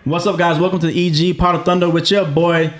What's up, guys? Welcome to the EG Pot of Thunder with your boy,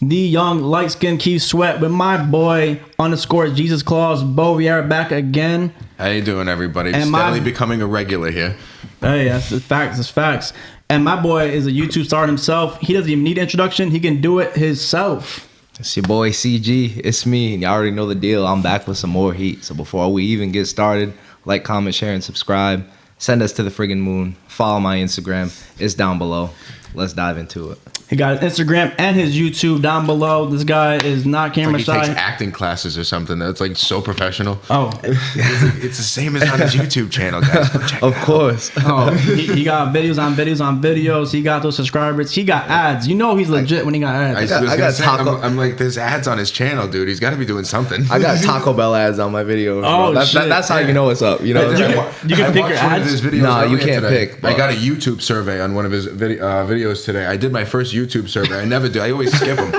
the young light-skinned Keith Sweat, with my boy _ Jesus Claus, Bo Vieira, back again. How you doing, everybody? And steadily becoming a regular here. Hey, that's facts. That's facts. And my boy is a YouTube star himself. He doesn't even need introduction. He can do it himself. It's your boy CG. It's me. Y'all already know the deal. I'm back with some more heat. So before we even get started, like, comment, share, and subscribe. Send us to the friggin' moon. Follow my Instagram. It's down below. Let's dive into it. He got his Instagram and his YouTube down below. This guy is not camera shy. He takes acting classes or something. That's like so professional. Oh, it's the same as on his YouTube channel, guys. Go check of course. Oh, he got videos on videos on videos. He got those subscribers. He got ads. You know he's legit when he got ads. I'm like, there's ads on his channel, dude. He's got to be doing something. I got Taco Bell ads on my videos. Oh, that's how you know what's up. You know, you can pick your ads. No, you can't pick. I got a YouTube survey on one of his videos today. I did my first YouTube survey. I never do. I always skip them.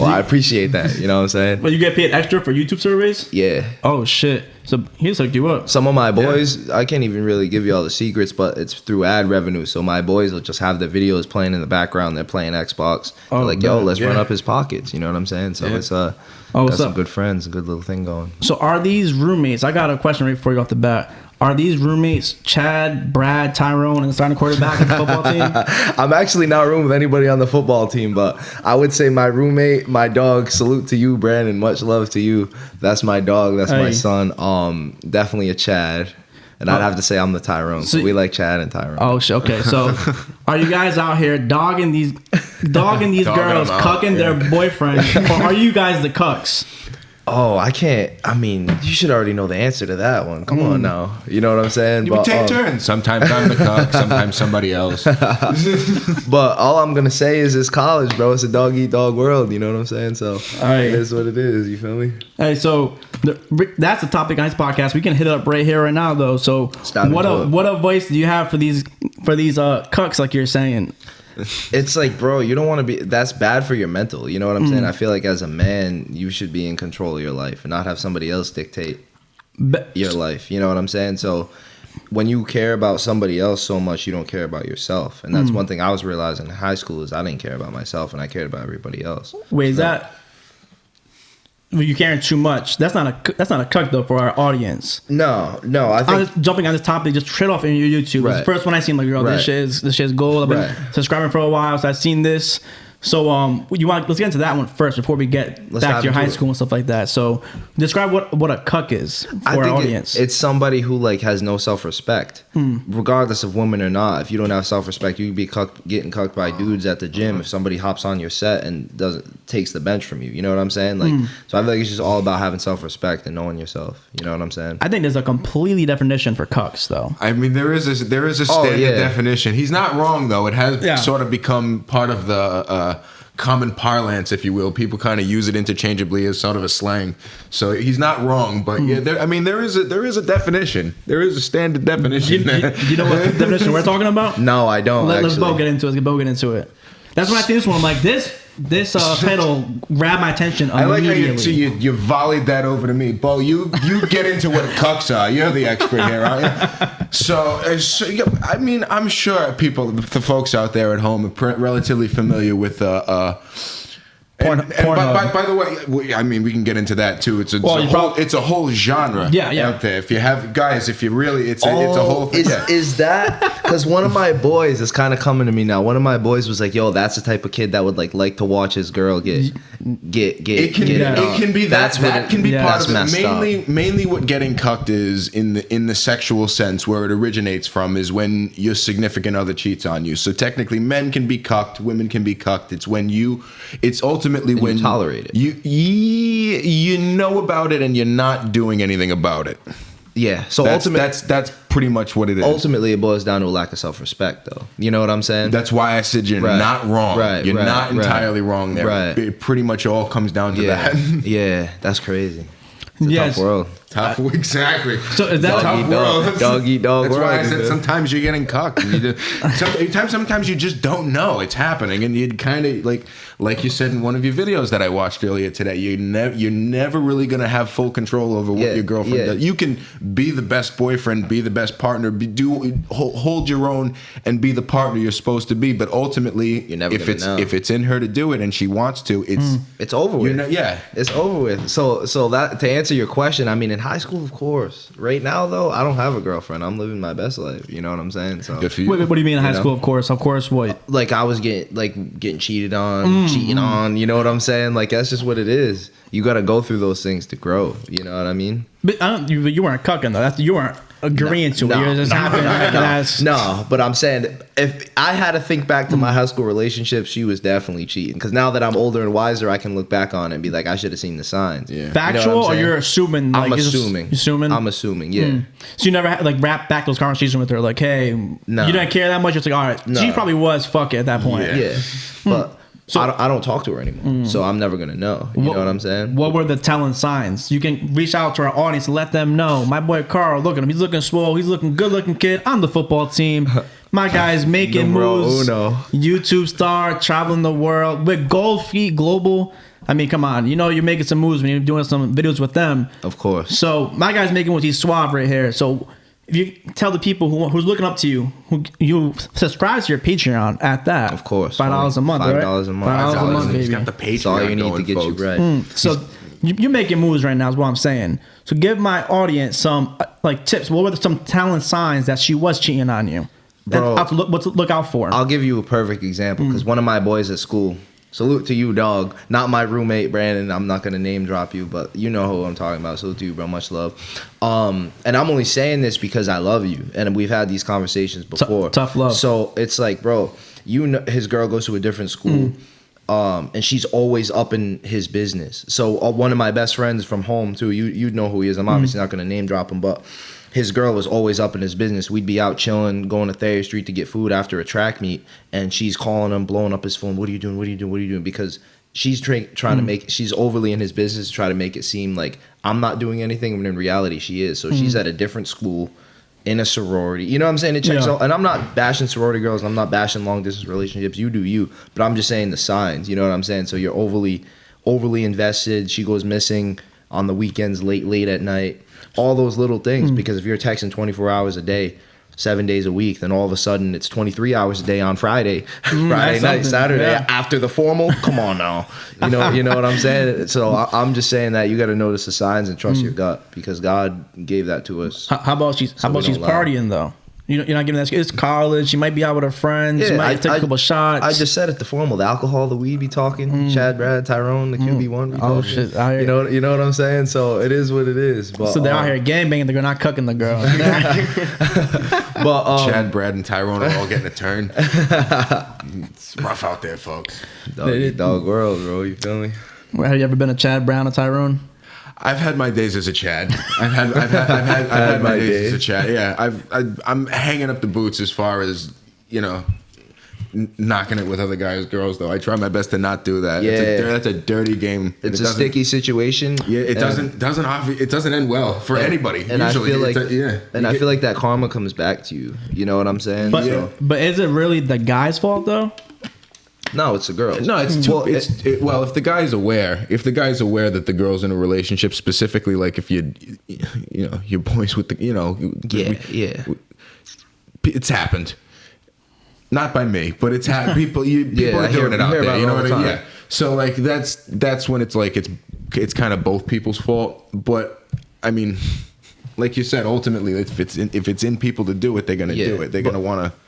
Well, I appreciate that. You know what I'm saying? But you get paid extra for YouTube surveys? Yeah. Oh, shit. So he's hooked you up. Some of my boys, I can't even really give you all the secrets, but it's through ad revenue. So my boys will just have the videos playing in the background. They're playing Xbox. They're like, yo, let's run up his pockets. You know what I'm saying? So it's got some good friends, a good little thing going. So are these roommates? I got a question right before you go off the bat. Are these roommates Chad, Brad, Tyrone, and the starting quarterback of the football team? I'm actually not rooming with anybody on the football team, but I would say my roommate, my dog, salute to you, Brandon. Much love to you. That's my dog. That's my son. Definitely a Chad. And I'd have to say I'm the Tyrone. So we like Chad and Tyrone. Oh, shit. Okay. So are you guys out here dogging these girls, cucking their boyfriend, or are you guys the cucks? Oh, I can't. I mean, you should already know the answer to that one. Come on now. You know what I'm saying? You take turns. Sometimes I'm the cuck, sometimes somebody else. But all I'm going to say is it's college, bro. It's a dog-eat-dog world. You know what I'm saying? So it is what it is. You feel me? Hey, so that's the topic on this podcast. We can hit it up right here, right now, though. So what advice do you have for these cucks, like you're saying? It's like, bro, you don't want to be. That's bad for your mental. You know what I'm saying? I feel like as a man, you should be in control of your life and not have somebody else dictate your life. You know what I'm saying? So when you care about somebody else so much, you don't care about yourself. And that's one thing I was realizing in high school is I didn't care about myself and I cared about everybody else. Wait, is that? Well, you caring too much. That's not a cuck though for our audience. No. I think I'm just jumping on this topic, just straight off in your YouTube. Right. The first one I seen, like, girl, this shit is gold. I've been subscribing for a while, so I've seen this. So let's get into that one first before we get back to your high school and stuff like that. So describe what a cuck is for our audience. It's somebody who like has no self-respect, regardless of women or not. If you don't have self-respect, you could be getting cucked by dudes at the gym if somebody hops on your set and takes the bench from you. You know what I'm saying? Like, so I feel like it's just all about having self-respect and knowing yourself. You know what I'm saying? I think there's a completely definition for cucks, though. I mean, there is a standard definition. He's not wrong, though. It has sort of become part of the common parlance, if you will. People kind of use it interchangeably as sort of a slang. So he's not wrong, but there is a definition. There is a standard definition. You know what definition we're talking about? No, I don't. Let's both get into it. That's when I see this one. I'm like, this title grabbed my attention immediately. I like how you volleyed that over to me. Bo, you get into what cucks are. You're the expert here, aren't you? So I mean, I'm sure the folks out there at home are relatively familiar with Pornhub. By the way, I mean, we can get into that too. It's a whole genre out there. If you have guys, it's a whole thing. Is that because one of my boys is kind of coming to me now? One of my boys was like, "Yo, that's the type of kid that would like to watch his girl get." It can be that can be part of it. Mainly, what getting cucked is in the sexual sense, where it originates from, is when your significant other cheats on you. So technically, men can be cucked, women can be cucked. It's ultimately when you tolerate it. You know about it and you're not doing anything about it. Yeah. So that's pretty much what it is. Ultimately, it boils down to a lack of self-respect, though. You know what I'm saying? That's why I said you're not wrong. You're not entirely wrong there. Right. It pretty much all comes down to that. Yeah, that's crazy. It's a tough world. Tough, exactly. So is that tough world? Dog eat dog. That's world, why I said sometimes you're getting cucked. Sometimes you just don't know it's happening, and you kind of like you said in one of your videos that I watched earlier today. You're never really gonna have full control over what your girlfriend does. You can be the best boyfriend, be the best partner, hold your own, and be the partner you're supposed to be. But ultimately, you're never if it's in her to do it and she wants to, it's over with. It's over with. So that to answer your question, I mean, in high school, of course. Right now, though, I don't have a girlfriend. I'm living my best life. You know what I'm saying? So good for you. Wait, what do you mean in high school? Of course, what? Like I was getting cheated on, cheating on. You know what I'm saying? Like that's just what it is. You got to go through those things to grow. You know what I mean? But you weren't cucking though. You weren't agreeing to it. You're just happening. No, but I'm saying if I had to think back to my high school relationship, she was definitely cheating. Because now that I'm older and wiser, I can look back on it and be like, I should have seen the signs. Yeah. Factual, you know or you're assuming? I'm assuming. I'm assuming. Yeah. So you never had wrap back those conversations with her, like, hey, you didn't care that much. It's like, all right, she probably was fuck it at that point. Yeah. But. So I don't talk to her anymore, so I'm never gonna know. You know what I'm saying? What were the telling signs? You can reach out to our audience and let them know. My boy Carl, look at him. He's looking swole. He's looking good looking kid on the football team. My guy's making moves. YouTube star, traveling the world with Gold Feet Global. I mean, come on. You know you're making some moves when you're doing some videos with them. Of course. So my guy's making moves. He's suave right here. So if you tell the people who's looking up to you, who you subscribe to your Patreon at that. Of course. $5 a month, right? $5 a month. $5 a month, baby. He's got the Patreon. That's all you need to get folks. you right. So you're making moves right now is what I'm saying. So give my audience some tips. What were some talent signs that she was cheating on you? Bro, what to look out for? I'll give you a perfect example because one of my boys at school, salute to you, dog. Not my roommate, Brandon. I'm not going to name drop you, but you know who I'm talking about. Salute to you, bro. Much love. And I'm only saying this because I love you. And we've had these conversations before. Tough love. So it's like, bro, you know, his girl goes to a different school. And she's always up in his business. So one of my best friends from home, too, you know who he is. I'm obviously not going to name drop him, but his girl was always up in his business. We'd be out chilling, going to Thayer Street to get food after a track meet, and she's calling him, blowing up his phone. What are you doing? What are you doing? What are you doing? Because she's trying to make, she's overly in his business to try to make it seem like I'm not doing anything, when in reality she is. So she's at a different school in a sorority. You know what I'm saying? It checks out. And I'm not bashing sorority girls. I'm not bashing long distance relationships. You do you. But I'm just saying the signs. You know what I'm saying? So you're overly invested. She goes missing on the weekends, late at night. All those little things, because if you're texting 24 hours a day, 7 days a week, then all of a sudden it's 23 hours a day on Friday, Friday night, Saturday, after the formal. Come on now, you know what I'm saying? So I'm just saying that you got to notice the signs and trust your gut, because God gave that to us. How about she's partying though? You're not giving that. It's college. She might be out with her friends. She might take a couple shots. I just said it, the formal, the alcohol, the weed be talking. Chad, Brad, Tyrone, the QB1 be talking. Oh shit! You know what I'm saying? So it is what it is. But, so they're out here gangbanging. They're not cucking the girl. But Chad, Brad, and Tyrone are all getting a turn. It's rough out there, folks. Dog world, bro. You feel me? Have you ever been a Chad, Brown, or Tyrone? I've had my days as a Chad. I've had my days as a Chad. Yeah, I'm hanging up the boots as far as, knocking it with other guys, girls. Though I try my best to not do that. Yeah, that's a dirty game. It's a sticky situation. Yeah, it doesn't end well for anybody. And usually, I feel like that karma comes back to you. You know what I'm saying? But is it really the guy's fault though? No, it's a girl. No, well, if the guy's aware that the girl's in a relationship, specifically, like if your boys with the, it's happened. Not by me, but it's happened. People are doing it out there. You know what I mean? Yeah. So like that's when it's like it's kind of both people's fault. But I mean, like you said, ultimately, if it's in people to do it, they're gonna do it. They're gonna want to.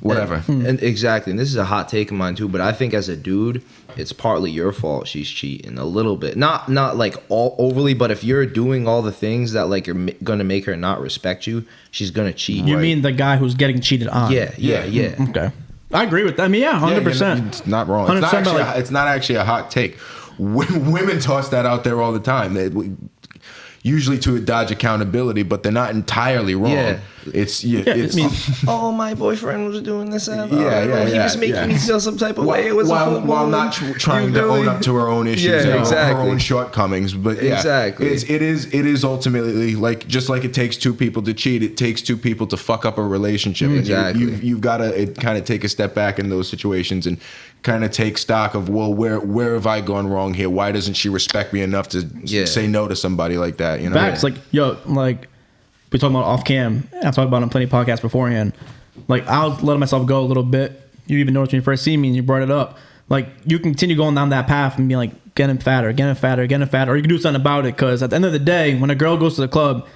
Whatever. And exactly. And this is a hot take of mine too, but I think as a dude, it's partly your fault she's cheating a little bit. Not like all overly, but if you're doing all the things that like are going to make her not respect you, she's going to cheat. You mean the guy who's getting cheated on? Yeah. Okay. I agree with that. I mean, 100%. It's not wrong. It's not actually a hot take. Women toss that out there all the time. Usually to dodge accountability, but they're not entirely wrong. It's oh, my boyfriend was doing this. And he was making me feel some type of way. It was while not trying to own up to her own issues, her own shortcomings. But it is ultimately like just like it takes two people to cheat, it takes two people to fuck up a relationship. Exactly. You've got to kind of take a step back in those situations and kind of take stock of, well, where have I gone wrong here? Why doesn't she respect me enough to say no to somebody like that? You know, facts. Like, yo, like we talking about off cam. I talked about it on plenty of podcasts beforehand. Like, I was letting myself go a little bit. You even noticed when you first see me and you brought it up. Like, you continue going down that path and be like, getting fatter, or you can do something about it. Because at the end of the day, when a girl goes to the club,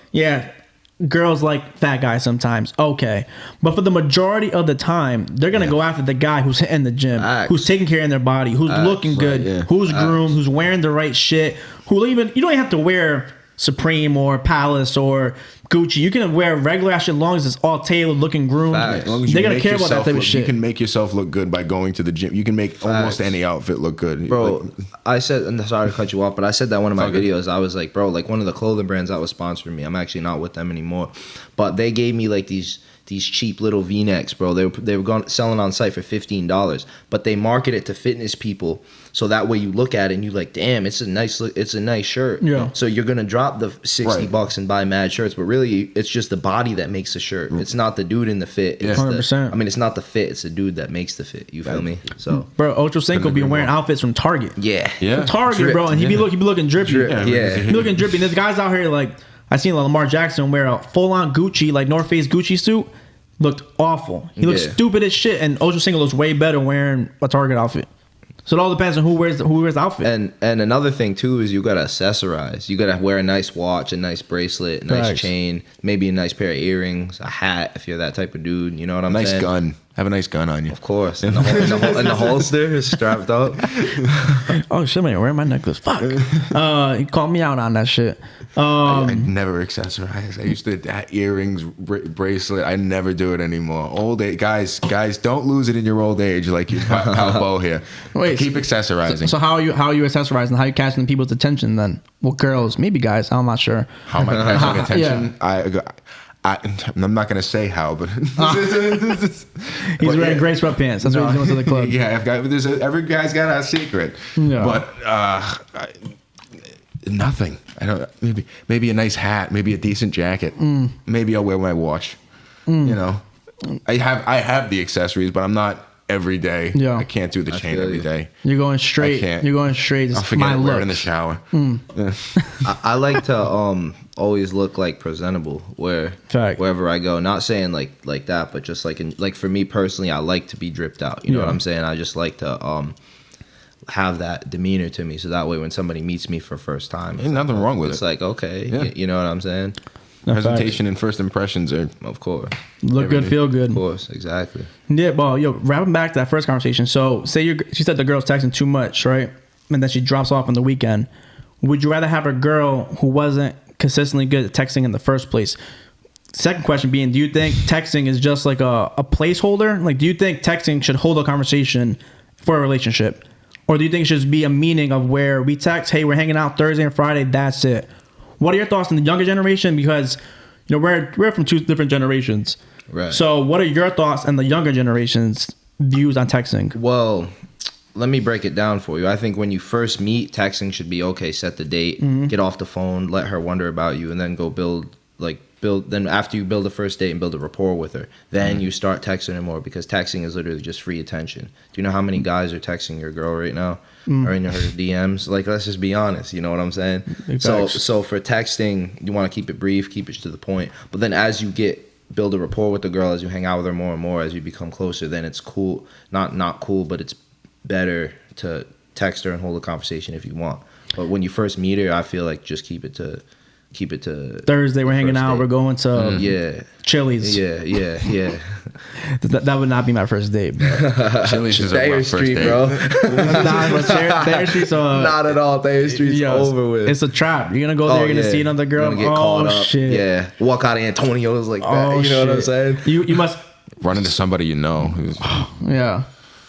girls like fat guys sometimes, okay. But for the majority of the time, they're going to go after the guy who's hitting the gym, who's taking care of their body, who's looking good, who's groomed, who's wearing the right shit, you don't even have to wear Supreme or Palace or Gucci. You can wear regular ass shit as long as it's all tailored, looking groomed. They're going to care about that type of shit. You can make yourself look good by going to the gym. You can make almost any outfit look good. Bro, I said, and sorry to cut you off, but I said that in one of my videos. I was like, bro, like one of the clothing brands that was sponsoring me, I'm actually not with them anymore, but they gave me like these cheap little V-necks, bro. They were selling on site for $15, but they market it to fitness people, so that way you look at it and you like, damn, it's a nice shirt. Yeah. So you're gonna drop the $60 and buy mad shirts, but really it's just the body that makes the shirt. It's not the dude in the fit. It's 100%. it's not the fit. It's the dude that makes the fit. You feel me? So, bro, Ocho Cinco be wearing outfits from Target. From Target, bro, and he be looking drippy. He be looking drippy. And there's guys out here like, I seen Lamar Jackson wear a full-on Gucci, like North Face Gucci suit. Looked awful. He looked stupid as shit, and Ocho Cinco looks way better wearing a Target outfit. So it all depends on who wears the outfit. And another thing too is you gotta accessorize. You gotta wear a nice watch, a nice bracelet, a nice chain, maybe a nice pair of earrings, a hat if you're that type of dude. You know what I'm saying? Nice gun. Have a nice gun on you. Of course. In the holster, strapped up. Oh shit, man, wearing my necklace. Fuck. He called me out on that shit. I never accessorize. I used to earrings, bracelet. I never do it anymore. Old age guys, don't lose it in your old age like you pal Bo here. Wait, keep accessorizing. So how are you accessorizing? How are you catching people's attention then? Well, girls, maybe guys. I'm not sure. How am I catching attention? I'm not gonna say how, but he's wearing gray sweatpants. That's what he's doing to the club. Yeah, every guy's got a secret. Yeah. But nothing. I don't. Maybe a nice hat. Maybe a decent jacket. Maybe I'll wear my watch. You know, I have the accessories, but I'm not every day. Yeah. I can't do the chain every day. You're going straight. I can't. You're going straight. I'll forget to wear it in the shower. I like to always look like presentable wherever I go. Not saying like that, but just like for me personally, I like to be dripped out. You know what I'm saying? I just like to have that demeanor to me, so that way when somebody meets me for first time, ain't nothing wrong with it. It's like, okay, you know what I'm saying? Presentation and first impressions are, of course, look good, feel good. Of course, exactly. Yeah, well, wrapping back to that first conversation. So, say she said the girl's texting too much, right? And then she drops off on the weekend. Would you rather have a girl who wasn't consistently good at texting in the first place? Second question being, do you think texting is just like a placeholder? Like, do you think texting should hold a conversation for a relationship? Or do you think it should just be a meaning of where we text, hey, we're hanging out Thursday and Friday, that's it? What are your thoughts on the younger generation? Because, we're from two different generations. Right. So what are your thoughts on the younger generation's views on texting? Well, let me break it down for you. I think when you first meet, texting should be, okay, set the date, get off the phone, let her wonder about you, and then go then after you build the first date and build a rapport with her, then you start texting her more, because texting is literally just free attention. Do you know how many guys are texting your girl right now or in her DMs? Like, let's just be honest. You know what I'm saying? So for texting, you want to keep it brief, keep it to the point. But then as you build a rapport with the girl, as you hang out with her more and more, as you become closer, then it's cool. Not cool, but it's better to text her and hold a conversation if you want. But when you first meet her, I feel like just keep it to Thursday. We're hanging out. We're going to Chili's. Yeah. That would not be my first date. Chili's is Thayer Street, bro. Thayer Street's not at all. Thayer Street's over with. It's a trap. You're gonna go there. You're gonna see another girl. Get caught up. Shit. Yeah. Walk out of Antonio's like that. You know what I'm saying? You must run into somebody you know. Yeah.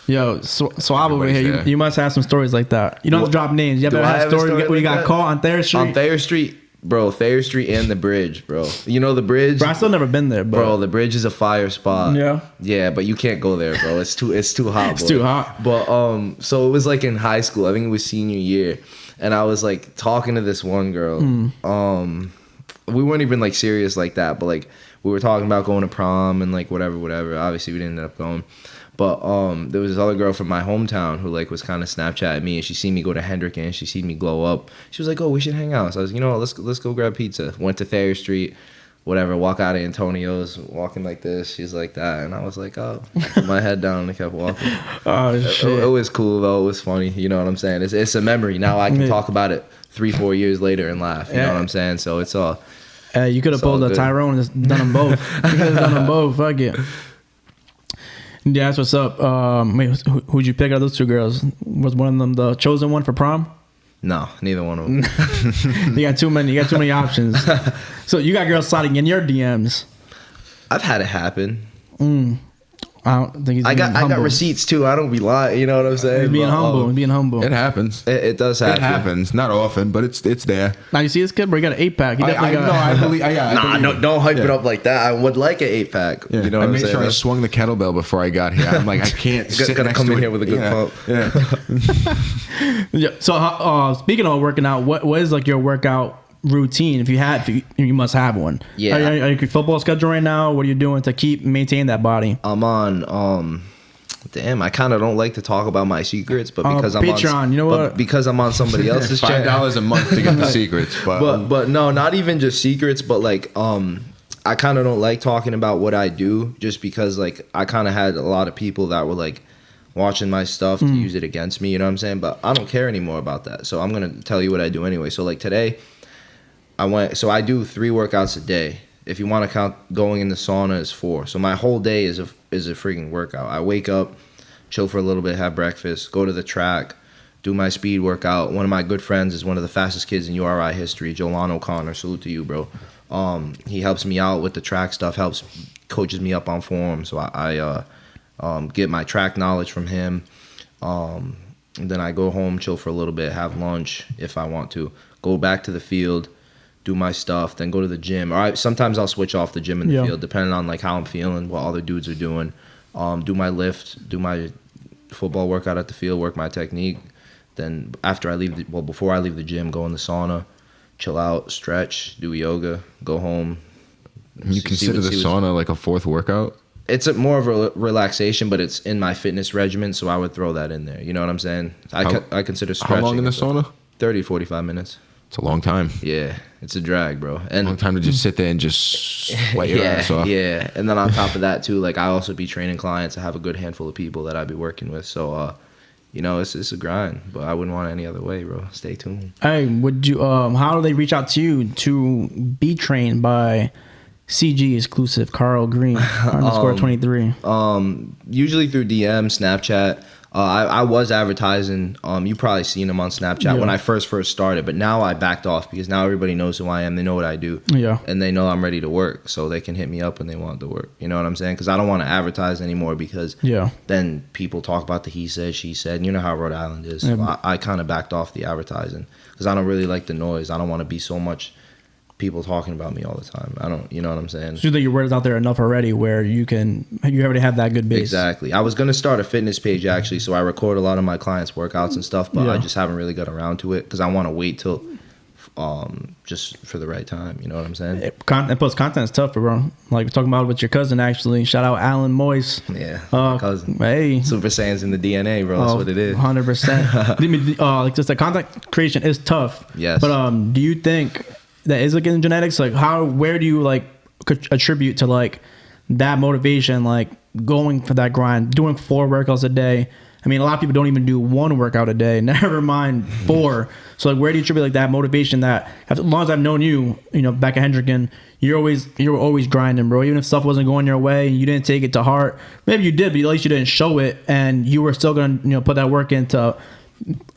Yo, Swab over here. You must have some stories like that. You don't have to drop names. You ever have a story where you got caught on Thayer Street? On Thayer Street. Bro, Thayer Street and the Bridge, bro. You know the Bridge? Bro, I still never been there, bro. The Bridge is a fire spot. Yeah. Yeah, but you can't go there, bro. It's too hot, It's too hot. But so it was like in high school. I think it was senior year. And I was like talking to this one girl. We weren't even like serious like that, but like we were talking about going to prom and like whatever. Obviously we didn't end up going. But there was this other girl from my hometown who like was kind of Snapchatting me, and she seen me go to Hendrick and she seen me glow up. She was like, "Oh, we should hang out." So I was, let's go grab pizza. Went to Thayer Street, whatever. Walk out of Antonio's, walking like this. She's like that, and I was like, "Oh." I put my head down and kept walking. Oh shit! It was cool though. It was funny. You know what I'm saying? It's a memory. Now I can talk about it 3-4 years later and laugh. You know what I'm saying? So it's all. You could have pulled a Tyrone and just done them both. You could have done them both. Fuck it. Yeah, that's what's up. Who'd you pick out of those two girls? Was one of them the chosen one for prom? No, neither one of them. You got too many options. So you got girls sliding in your DMs. I've had it happen. I don't think he's I got receipts too. I don't be lying. You know what I'm saying? He's being humble. He's being humble. It happens. It does happen. It happens. Not often, but it's there. Now you see this kid, bro. He got an 8-pack. He definitely got. No, I believe. Yeah, don't hype it up like that. I would like an 8-pack. Yeah. You know what I'm saying? I made sure I swung the kettlebell before I got here. I'm like, I can't. Gotta come in here with a good pump. Yeah. Yeah. So speaking of working out, what is like your workout routine? If you must have one. Yeah. Are you your football schedule right now? What are you doing to maintain that body? I'm on. Damn, I kind of don't like to talk about my secrets, but because I'm Patreon, on, you know what? Because I'm on somebody else's channel. $5 a month to get the secrets, but no, not even just secrets, but like I kind of don't like talking about what I do, just because like I kind of had a lot of people that were like watching my stuff to use it against me. You know what I'm saying? But I don't care anymore about that, so I'm gonna tell you what I do anyway. So like today, I do 3 workouts a day. If you want to count going in the sauna is 4. So my whole day is a freaking workout. I wake up, chill for a little bit, have breakfast, go to the track, do my speed workout. One of my good friends is one of the fastest kids in URI history, Jolan O'Connor. Salute to you, bro. He helps me out with the track stuff, coaches me up on form. So I get my track knowledge from him. And then I go home, chill for a little bit, have lunch if I want to, go back to the field, do my stuff, then go to the gym. Sometimes I'll switch off the gym and the field, depending on like how I'm feeling, what other dudes are doing. Do my lift, do my football workout at the field, work my technique. Then before I leave the gym, go in the sauna, chill out, stretch, do yoga, go home. You consider the sauna like a 4th workout? It's more of a relaxation, but it's in my fitness regimen, so I would throw that in there. You know what I'm saying? I consider stretching. How long in the sauna? 30, 45 minutes. It's a long time. Yeah, it's a drag, bro. And long time to just sit there and just sweat your ass off. Yeah, and then on top of that too, like I also be training clients. I have a good handful of people that I be working with. So, it's a grind, but I wouldn't want it any other way, bro. Stay tuned. Hey, would you? How do they reach out to you to be trained by CG exclusive Carl Green _23? Usually through DM, Snapchat. I was advertising. You probably seen him on Snapchat when I first started, but now I backed off because now everybody knows who I am. They know what I do, and they know I'm ready to work, so they can hit me up when they want to work. You know what I'm saying? Because I don't want to advertise anymore because then people talk about the he said, she said. And you know how Rhode Island is. So I kind of backed off the advertising because I don't really like the noise. I don't want to be so much people talking about me all the time. I don't, you know what I'm saying? So you think your word is out there enough already where you already have that good base? Exactly. I was going to start a fitness page actually, so I record a lot of my clients' workouts and stuff, but I just haven't really got around to it because I want to wait till just for the right time. You know what I'm saying? And plus content is tough, bro. Like we're talking about with your cousin actually. Shout out Alan Moyes. Yeah, my cousin. Hey, Super Saiyan's in the DNA, bro. That's what it is. 100%. Like just the content creation is tough. Yes. But do you think that is like in genetics? Like where do you like attribute to like that motivation, like going for that grind, doing 4 workouts a day? I mean, a lot of people don't even do 1 workout a day, never mind 4. So like, where do you attribute like that motivation that, as long as I've known you, back at Hendricken, you were always grinding, bro. Even if stuff wasn't going your way and you didn't take it to heart, maybe you did, but at least you didn't show it, and you were still gonna, put that work in to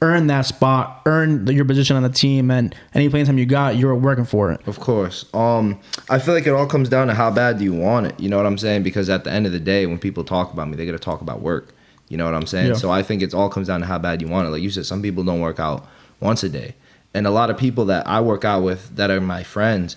earn that spot, earn your position on the team, and any playing time you got, you were working for it. Of course. I feel like it all comes down to how bad do you want it. You know what I'm saying? Because at the end of the day, when people talk about me, they're gonna talk about work. You know what I'm saying? Yeah. So I think it all comes down to how bad you want it. Like you said, some people don't work out once a day, And a lot of people that I work out with that are my friends,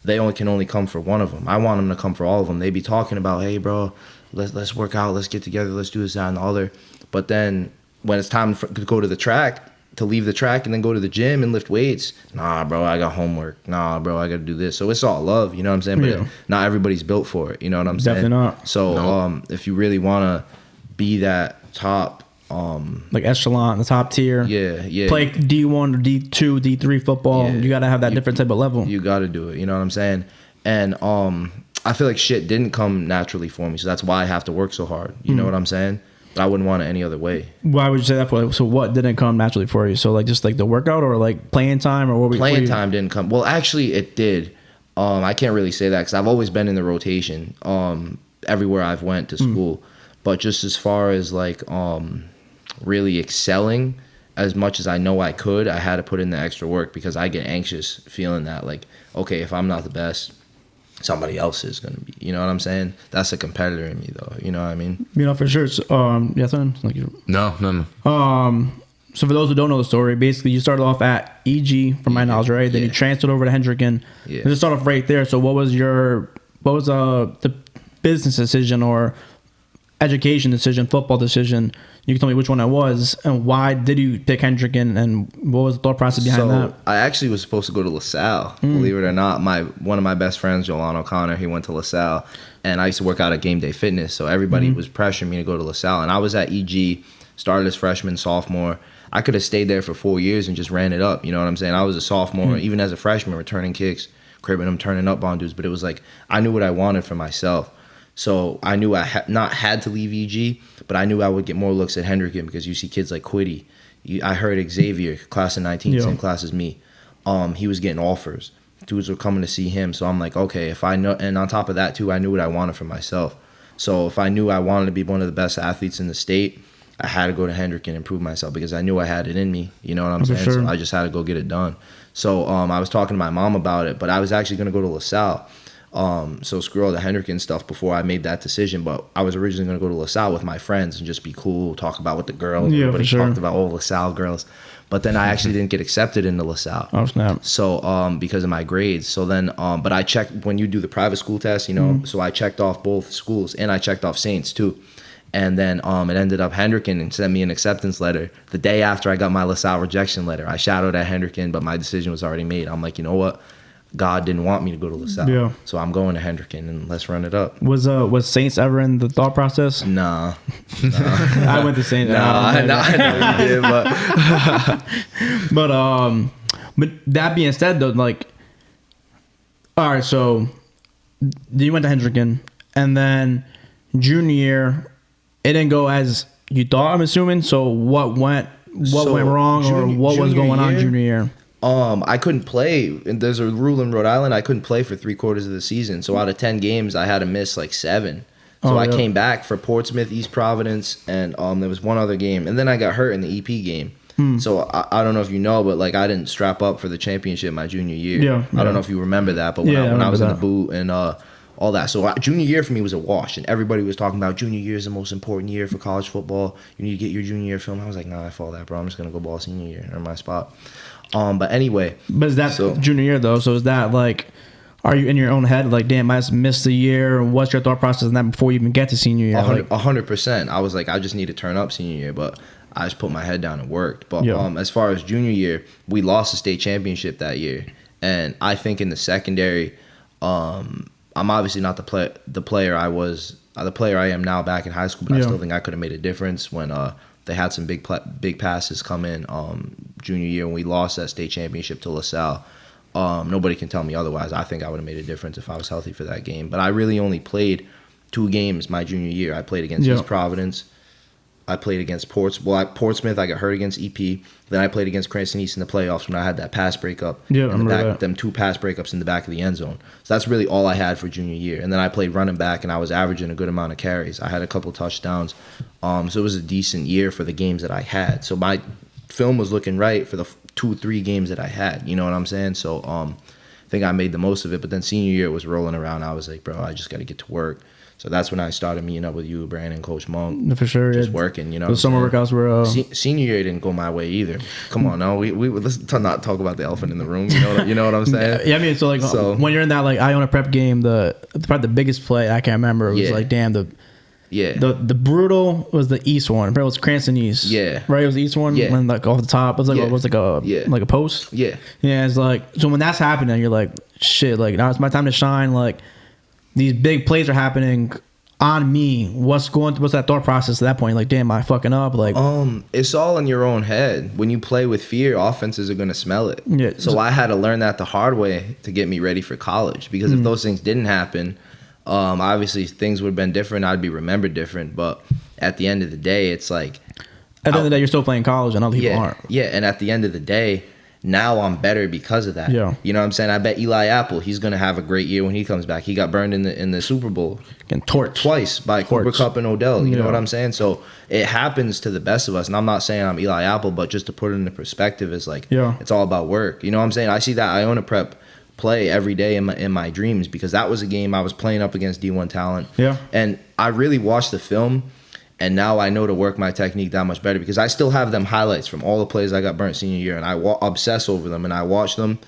they can only come for one of them. I want them to come for all of them. They be talking about, hey, bro, let's work out, let's get together, let's do this, that, and the other. But then when it's time to go to the track, to leave the track and then go to the gym and lift weights, nah, bro, I got homework. Nah, bro, I got to do this. So it's all love, you know what I'm saying? But not everybody's built for it, you know what I'm saying? Definitely not. So if you really want to be that top, like echelon, the top tier, play D1 or D2, D3 football, you got to have that different type of level. You got to do it, you know what I'm saying? And I feel like shit didn't come naturally for me, so that's why I have to work so hard. You know what I'm saying? But I wouldn't want it any other way. Why would you say that for? So what didn't come naturally for you? So like just like the workout or like playing time or what? Playing time didn't come. Well, actually, it did. I can't really say that because I've always been in the rotation everywhere I've went to school. But just as far as like really excelling as much as I know I could, I had to put in the extra work because I get anxious feeling that like, okay, if I'm not the best, somebody else is going to be, you know what I'm saying? That's a competitor in me though, you know what I mean? You know, for sure. Yes, man? Like No. So for those who don't know the story, basically you started off at EG from my knowledge, right? Then you transferred over to Hendricken. Let's just start off right there. So what was the business decision or education decision, football decision? You can tell me which one it was and why did you pick Hendricken and what was the thought process behind that? I actually was supposed to go to LaSalle, believe it or not. One of my best friends, Jolan O'Connor, he went to LaSalle, and I used to work out at Game Day Fitness, so everybody was pressuring me to go to LaSalle, and I was at EG, started as freshman, sophomore. I could have stayed there for 4 years and just ran it up, you know what I'm saying? I was a sophomore, even as a freshman, returning kicks, cribbing them, turning up on dudes, but it was like I knew what I wanted for myself. So I knew I had to leave EG, but I knew I would get more looks at Hendricken because you see kids like Quiddy. I heard Xavier, class of 19, same class as me. He was getting offers. Dudes were coming to see him. So I'm like, okay, if I know, and on top of that too, I knew what I wanted for myself. So if I knew I wanted to be one of the best athletes in the state, I had to go to Hendricken and prove myself because I knew I had it in me. You know what I'm saying? Sure. So I just had to go get it done. So I was talking to my mom about it, but I was actually going to go to LaSalle. So screw all the Hendricken stuff before I made that decision. But I was originally going to go to LaSalle with my friends and just be cool, talk about what the girls. Everybody talked about LaSalle girls. But then I actually didn't get accepted into LaSalle. Oh, snap. So because of my grades. So then, but I checked when you do the private school test, you know. So I checked off both schools and I checked off Saints too. And then it ended up Hendricken and sent me an acceptance letter the day after I got my LaSalle rejection letter. I shadowed at Hendricken, but my decision was already made. I'm like, you know what? God didn't want me to go to LaSalle, so I'm going to Hendricken and let's run it up. Was Saints ever in the thought process? Nah. I went to Saints. I know you did, but that being said, though, like, all right, so you went to Hendricken, and then junior year, it didn't go as you thought. I'm assuming. So what went wrong, or what was going on junior year? I couldn't play. And there's a rule in Rhode Island. I couldn't play for 3/4 of the season. So out of 10 games, I had to miss like 7. So I came back for Portsmouth, East Providence, and there was one other game. And then I got hurt in the EP game. So I don't know if you know, but like I didn't strap up for the championship my junior year. I don't know if you remember that, but when I was in the boot and all that. So junior year for me was a wash, and everybody was talking about junior year is the most important year for college football. You need to get your junior year film. I was like, nah, I fall that, bro. I'm just gonna go ball senior year, earn my spot. But anyway. But is that junior year though? So is that like, are you in your own head like, damn, I just missed a year? What's your thought process in that before you even get to senior year? 100%. I was like, I just need to turn up senior year, but I just put my head down and worked. But as far as junior year, we lost the state championship that year, and I think in the secondary, I'm obviously not the player I was, the player I am now back in high school, but I still think I could have made a difference when they had some big passes come in junior year when we lost that state championship to LaSalle. Nobody can tell me otherwise. I think I would have made a difference if I was healthy for that game. But I really only played 2 games my junior year. I played against East Providence. I played against Portsmouth. I got hurt against EP. Then I played against Cranston East in the playoffs when I had that pass breakup. Them 2 pass breakups in the back of the end zone. So that's really all I had for junior year. And then I played running back, and I was averaging a good amount of carries. I had a couple touchdowns. So it was a decent year for the games that I had. So my film was looking right for the 2-3 games that I had. You know what I'm saying? So I think I made the most of it. But then senior year was rolling around. I was like, bro, I just got to get to work. So that's when I started meeting up with you, Brandon, Coach Monk. For sure. Just working, you know. The summer workouts were... Senior year didn't go my way either. Come on, no. Let's not talk about the elephant in the room. You know what I'm saying? Yeah, I mean, so like when you're in that like Iona Prep game, probably the biggest play I can remember was like, damn, the brutal was the East one. It was Cranston East. Yeah. Right? It was the East one. Yeah. When like off the top. It was like like a post. Yeah. Yeah, it's like, so when that's happening, you're like, shit, like now it's my time to shine. Like these big plays are happening on me. What's that thought process at that point? Like, damn, am I fucking up? Like, it's all in your own head. When you play with fear, offenses are gonna smell it. Yeah. So I had to learn that the hard way to get me ready for college. Because if those things didn't happen, obviously things would have been different. I'd be remembered different. But at the end of the day, it's like, at the end of the day, you're still playing college and other people aren't. Yeah, and at the end of the day, now I'm better because of that. Yeah. You know what I'm saying? I bet Eli Apple, he's going to have a great year when he comes back. He got burned in the Super Bowl. Getting torched. Twice by Cooper Kupp and Odell. You know what I'm saying? So it happens to the best of us. And I'm not saying I'm Eli Apple, but just to put it into perspective, it's like, it's all about work. You know what I'm saying? I see that Iona Prep play every day in my dreams, because that was a game I was playing up against D1 talent. Yeah. And I really watched the film. And now I know to work my technique that much better, because I still have them highlights from all the plays I got burnt senior year, and I obsess over them, and I watch them,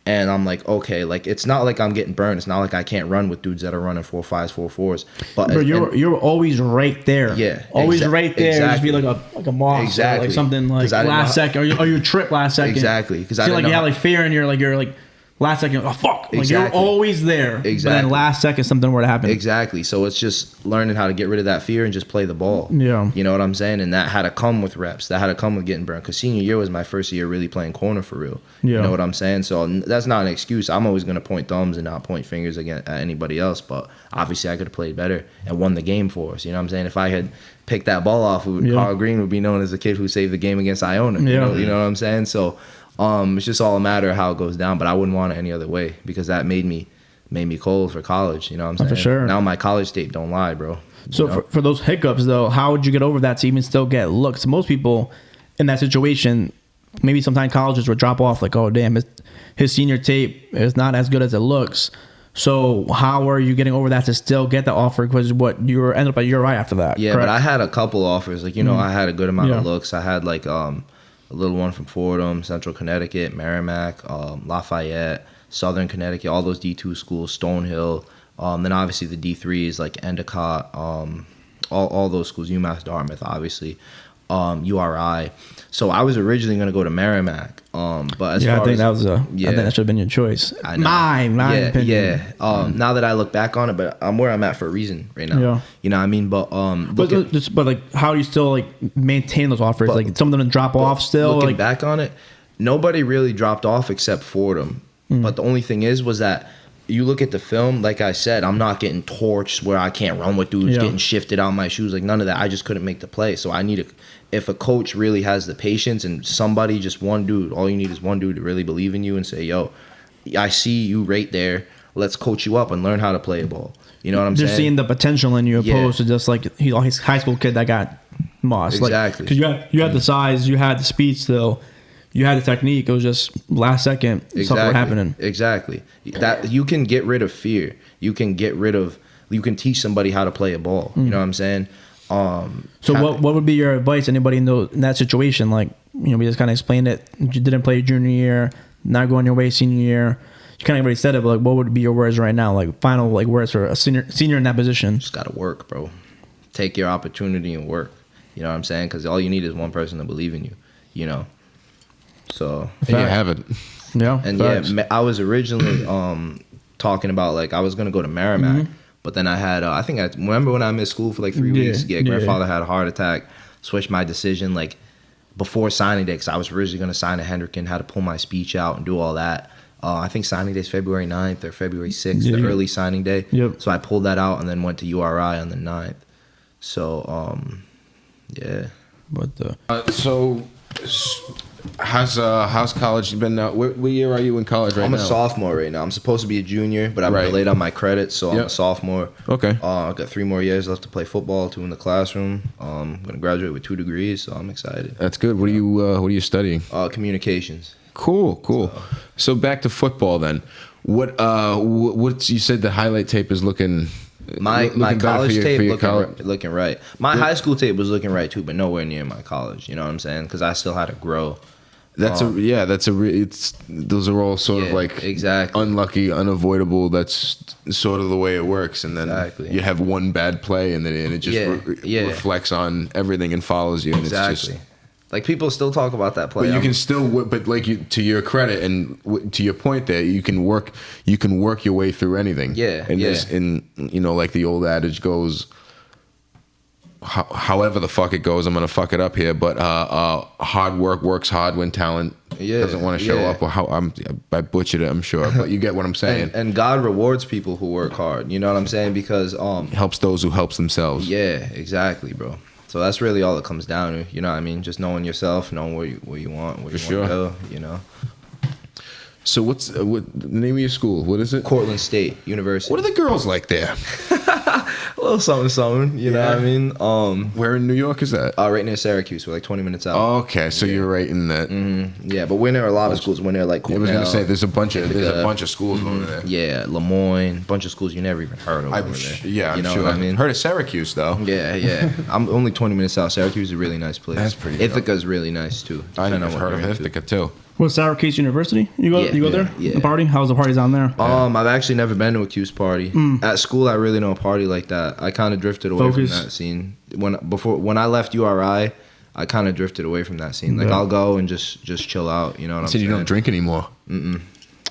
and I'm like, okay, like it's not like I'm getting burned. It's not like I can't run with dudes that are running 4.5s, 4.4s. But you're always right there. Yeah, always right there. Exactly. Just be like a moss. Exactly. Or like something like last second, or you trip last second. Exactly. Because I feel like you have like fear, and you're like. Last second, oh fuck! Like you're always there. Exactly. But then last second, something were to happen. Exactly. So it's just learning how to get rid of that fear and just play the ball. Yeah. You know what I'm saying? And that had to come with reps. That had to come with getting burned. Because senior year was my first year really playing corner for real. Yeah. You know what I'm saying? So that's not an excuse. I'm always going to point thumbs and not point fingers at anybody else. But obviously, I could have played better and won the game for us. You know what I'm saying? If I had picked that ball off, Carl Green would be known as the kid who saved the game against Iona. Yeah. You know what I'm saying? So. It's just all a matter of how it goes down, but I wouldn't want it any other way, because that made me cold for college. You know what I'm saying? For sure. Now my college tape don't lie, bro. So for those hiccups though, how would you get over that to even still get looks? Most people in that situation, maybe sometimes colleges would drop off like, oh damn, his senior tape is not as good as it looks. So how are you getting over that to still get the offer? Because you were ended up at URI after that. Yeah, correct? But I had a couple offers. Like I had a good amount of looks. I had like a little one from Fordham, Central Connecticut, Merrimack, Lafayette, Southern Connecticut, all those D2 schools, Stonehill. Then obviously the D3s like Endicott, all those schools, UMass Dartmouth, obviously, URI. So I was originally going to go to Merrimack. But as far I think that was I think that should have been your choice. My opinion. Yeah. Now that I look back on it, but I'm where I'm at for a reason right now. Yeah. You know what I mean? But like, how do you still like maintain those offers? Like some of them drop off still. Looking back on it, nobody really dropped off except Fordham. But the only thing was that you look at the film, like I said, I'm not getting torched where I can't run with dudes, getting shifted out my shoes, like none of that. I just couldn't make the play. So if a coach really has the patience and somebody, just one dude, all you need is one dude to really believe in you and say, yo, I see you right there. Let's coach you up and learn how to play a ball. You know what I'm saying? Just seeing the potential in you opposed to just like he's high school kid that got mossed. Exactly. Because you had the size, you had the speed still. You had the technique. It was just last second something happening. Exactly. That you can get rid of fear. You can teach somebody how to play a ball. You know what I'm saying? So what would be your advice to anybody in that situation? Like, we just kind of explained it. You didn't play your junior year, not going your way senior year. You kind of already said it, but like, what would be your words right now? Like final like words for a senior in that position? Just gotta work, bro. Take your opportunity and work. You know what I'm saying? Because all you need is one person to believe in you. You know. So and you have it. Yeah. And I was originally talking about like I was gonna go to Merrimack, but then I had I remember when I missed school for like 3 weeks. Yeah, grandfather had a heart attack. Switched my decision like before signing day, because I was originally gonna sign to Hendricken, had to pull my speech out and do all that. I think signing day is February 9th or February 6th, the early signing day. Yep. So I pulled that out and then went to URI on the 9th. So yeah. But so. How's college been? What year are you in college right now? I'm a sophomore right now. I'm supposed to be a junior, but I'm delayed on my credits, so I'm a sophomore. Okay. I've got 3 more years left to play football, 2 in the classroom. I'm gonna graduate with 2 degrees, so I'm excited. That's good. What are you studying? Communications. Cool. So back to football then. What you said the highlight tape is looking My college tape looking right. My high school tape was looking right too, but nowhere near my college. You know what I'm saying? Because I still had to grow. Those are all sort of like unlucky, unavoidable. That's sort of the way it works. And then you have one bad play, and then it just reflects on everything and follows you. And it's just like people still talk about that play. But you can still, but like to your credit and to your point there, you can work your way through anything. Yeah, and you know, like the old adage goes, however the fuck it goes, I'm gonna fuck it up here, but hard work works hard when talent doesn't want to show up. Or I butchered it, I'm sure, but you get what I'm saying. And God rewards people who work hard. You know what I'm saying? Because helps those who helps themselves. Yeah, exactly, bro. So that's really all it comes down to. You know what I mean? Just knowing yourself, knowing where you want, where you want to go. You know. So what the name of your school? What is it? Cortland State University. What are the girls like there? A little something, you know what I mean? Where in New York is that? Right near Syracuse. We're like 20 minutes out. Oh, okay, so you're right in that. Mm-hmm. Yeah, but we're near a lot of schools. We're near like Cornell. I was gonna say there's a bunch of schools over there. Yeah, Lemoyne, bunch of schools you never even heard of over there. Yeah, you know sure. what I mean? Heard of Syracuse though. Yeah. I'm only 20 minutes out. Syracuse is a really nice place. That's pretty. Ithaca's really nice too. I've heard of Ithaca too. Well, Syracuse University? You go there? Yeah. The party? How's the parties down there? I've actually never been to a Q's party. At school, I really don't party like that. I kind of drifted away from that scene. When I left URI, I kind of drifted away from that scene. Like I'll go and just chill out. You know what I'm saying? You don't drink anymore.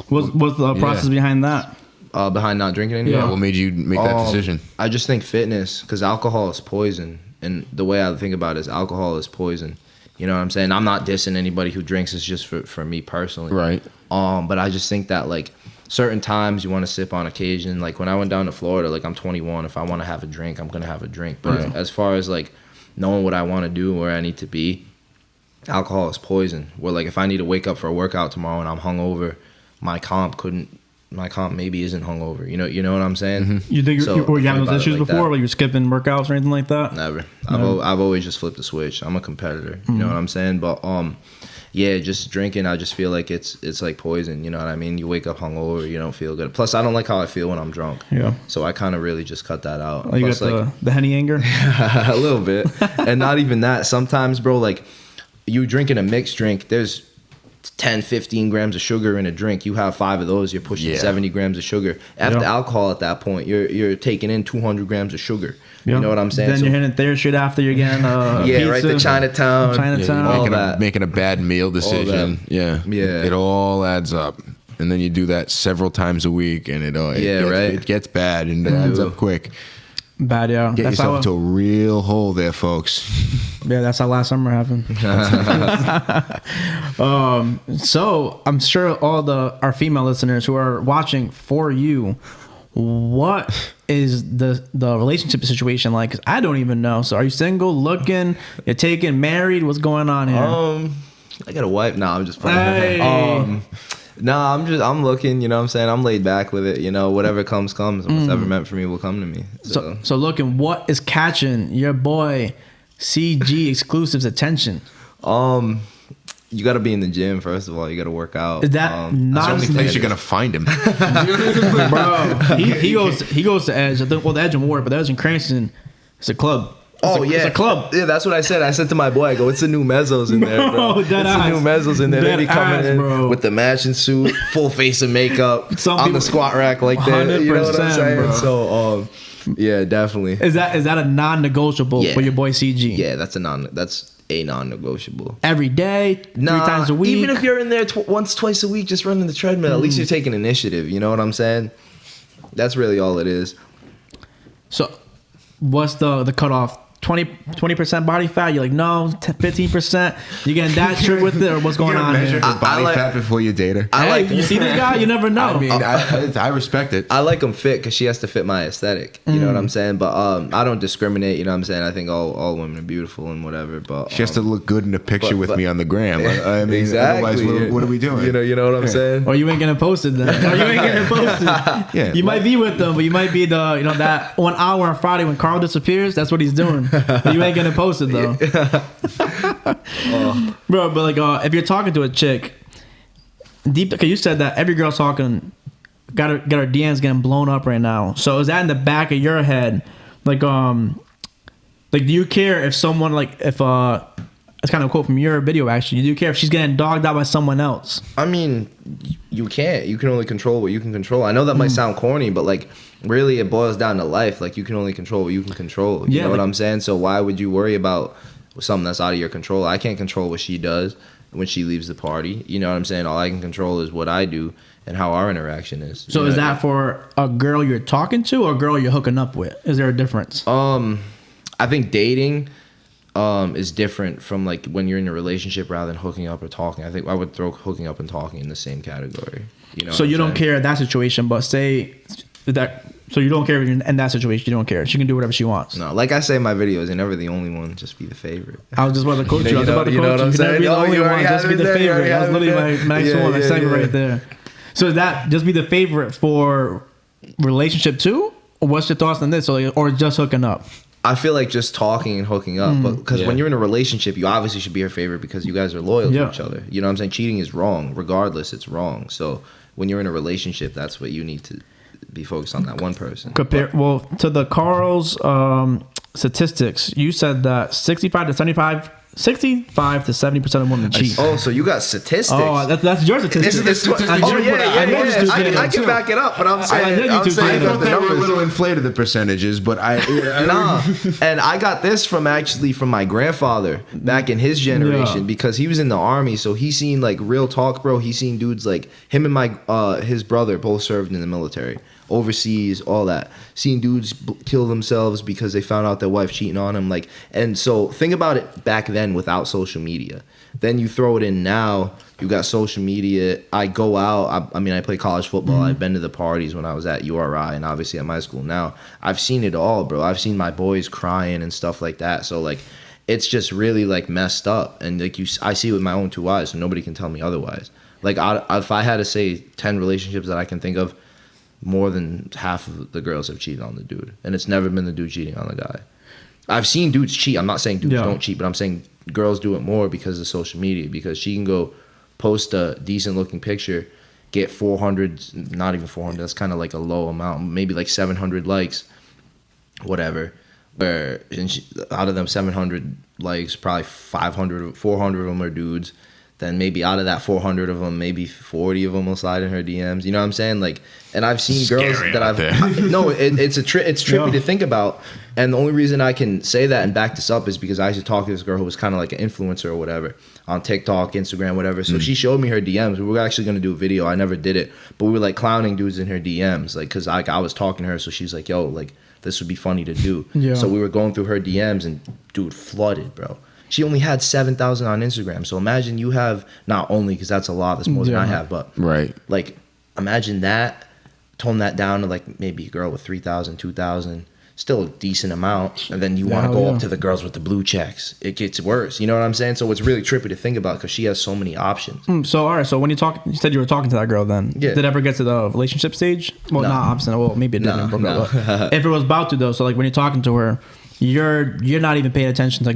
What's the process behind that? Behind not drinking anymore? Yeah. What made you make that decision? I just think fitness, because alcohol is poison. And the way I think about it is alcohol is poison. You know what I'm saying? I'm not dissing anybody who drinks. It's just for me personally. Right. But I just think that, like, certain times you want to sip on occasion. Like, when I went down to Florida, like, I'm 21. If I want to have a drink, I'm going to have a drink. But as far as, like, knowing what I want to do, where I need to be, alcohol is poison. Where, like, if I need to wake up for a workout tomorrow and I'm hungover, my comp maybe isn't hungover. You know what I'm saying? Mm-hmm. You think you had those issues before, like you're skipping workouts or anything like that? Never. I've always just flipped the switch. I'm a competitor. You know what I'm saying? But just drinking, I just feel like it's like poison. You know what I mean? You wake up hungover, you don't feel good. Plus, I don't like how I feel when I'm drunk. Yeah. So I kind of really just cut that out. Oh, you Plus, got the Henny anger? A little bit, and not even that. Sometimes, bro, like you drinking a mixed drink, there's 10, 15 grams of sugar in a drink. You have 5 of those, you're pushing 70 grams of sugar. After alcohol at that point, you're taking in 200 grams of sugar. You know what I'm saying? Then you're hitting their shit after you're getting pizza. Right, the Chinatown. All that. Making a bad meal decision. Yeah. It all adds up. And then you do that several times a week, and it gets bad, and it adds up quick. Bad, yeah. Get yourself into a real hole there, folks. Yeah, that's how last summer happened. So I'm sure all our female listeners who are watching for you, what is the relationship situation like? 'Cause I don't even know. So are you single, looking, you're taken, married? What's going on here? I got a wife. No, I'm just playing. Hey. No, I'm looking, you know what I'm saying? I'm laid back with it, you know, whatever comes. What's ever meant for me will come to me. So looking, what is catching your boy CG Exclusive's attention? You got to be in the gym, first of all. You got to work out. Is that not the only place you're going to find him? Bro, he goes to Edge. The Edge and Ward, but the Edge and Cranston, it's a club. It's a club. Yeah, that's what I said. I said to my boy, I go, it's the new Mezzos in there, bro. It's the new Mezzos in there. They be coming in with the matching suit, full face of makeup, on the squat rack like that. You know what I'm saying? Bro. So, yeah, definitely. Is that a non-negotiable for your boy CG? Yeah, that's a non-negotiable. Every day, 3 times a week. Even if you're in there once, twice a week, just running the treadmill, at least you're taking initiative. You know what I'm saying? That's really all it is. So, what's the cutoff? 20% body fat? You're like, no, 15%. You getting that strict with it, or what's going on measure here? Your body fat before you date her. You see this guy? You never know. I mean, I respect it. I like them fit because she has to fit my aesthetic. You know what I'm saying? But I don't discriminate. You know what I'm saying? I think all women are beautiful and whatever. But she has to look good in a picture with me on the gram. I mean, exactly. Otherwise, what are we doing? You know what I'm saying? Or you ain't getting posted then. Yeah. You might be with them, but you might be that 1 hour on Friday when Carl disappears. That's what he's doing. But you ain't getting posted though. Bro, but like if you're talking to a chick deep, because you said that every girl's talking got her DMs getting blown up right now. So is that in the back of your head, like do you care if someone it's kind of a quote from your video actually. Do you care if she's getting dogged out by someone else? I mean, you can't. You can only control what you can control. I know that might sound corny, but like really it boils down to life. Like you can only control what you can control. You know what I'm saying? So why would you worry about something that's out of your control? I can't control what she does when she leaves the party. You know what I'm saying? All I can control is what I do and how our interaction is. So is that for a girl you're talking to or a girl you're hooking up with? Is there a difference? I think dating is different from like when you're in a relationship rather than hooking up or talking. I think I would throw hooking up and talking in the same category. You know. So you don't care in that situation, but say that. So you don't care if you're in that situation. You don't care. She can do whatever she wants. No, like I say in my videos, you're never the only one. Just be the favorite. I was just about to coach you. I was about to coach you. What I'm saying? Never be the only one. Just be the favorite. That was literally my next one. That segment right there. So is that just be the favorite for relationship too? Or what's your thoughts on this? Or just hooking up? I feel like just talking and hooking up, but because when you're in a relationship, you obviously should be her favorite because you guys are loyal to each other. You know what I'm saying? Cheating is wrong. Regardless, it's wrong. So when you're in a relationship, that's what you need to be focused on, that one person. Well, to the Carl's statistics, you said that 65 to 70% of women cheat. Oh, so you got statistics? Oh, that's your statistics. I can back it up, but I'm saying I thought they were a little inflated, the percentages, but and I got this from my grandfather back in his generation because he was in the army, so he seen like real talk, bro. He seen dudes like him and his brother both served in the military. Overseas, all that. Seeing dudes kill themselves because they found out their wife cheating on them. Like, and so think about it back then without social media. Then you throw it in now. You got social media. I go out. I play college football. I've been to the parties when I was at URI and obviously at my school now. I've seen it all, bro. I've seen my boys crying and stuff like that. So like, it's just really like messed up. And like I see it with my own two eyes, so nobody can tell me otherwise. Like if I had to say 10 relationships that I can think of, more than half of the girls have cheated on the dude. And it's never been the dude cheating on the guy. I've seen dudes cheat. I'm not saying dudes don't cheat, but I'm saying girls do it more because of social media. Because she can go post a decent looking picture, get 400, not even 400, that's kind of like a low amount, maybe like 700 likes, whatever. Out of them 700 likes, probably 400 of them are dudes. Then maybe out of that 400 of them, maybe 40 of them will slide in her DMs. You know what I'm saying? Like, and I've seen girls that it's trippy to think about. And the only reason I can say that and back this up is because I used to talk to this girl who was kind of like an influencer or whatever on TikTok, Instagram, whatever. So she showed me her DMs. We were actually going to do a video. I never did it, but we were like clowning dudes in her DMs, like, cause I was talking to her. So she's like, yo, like this would be funny to do. Yeah. So we were going through her DMs and dude flooded, bro. She only had 7,000 on Instagram. So imagine you have, not only because that's a lot, that's more than I have, but like imagine that, tone that down to like maybe a girl with 3,000, 2,000, still a decent amount. And then you want to go up to the girls with the blue checks. It gets worse. You know what I'm saying? So it's really trippy to think about because she has so many options. So all right. So when you said you were talking to that girl then. Yeah. Did it ever get to the relationship stage? Well, not opposite. Well, maybe it didn't. No. If it was about to though, so like when you're talking to her, you're not even paying attention to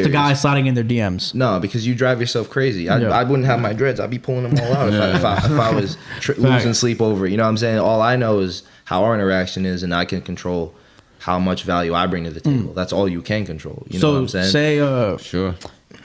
guys sliding in their DMs. No, because you drive yourself crazy. I wouldn't have my dreads. I'd be pulling them all out if I was losing sleep over it. You know what I'm saying? All I know is how our interaction is, and I can control how much value I bring to the table. That's all you can control. You know what I'm saying?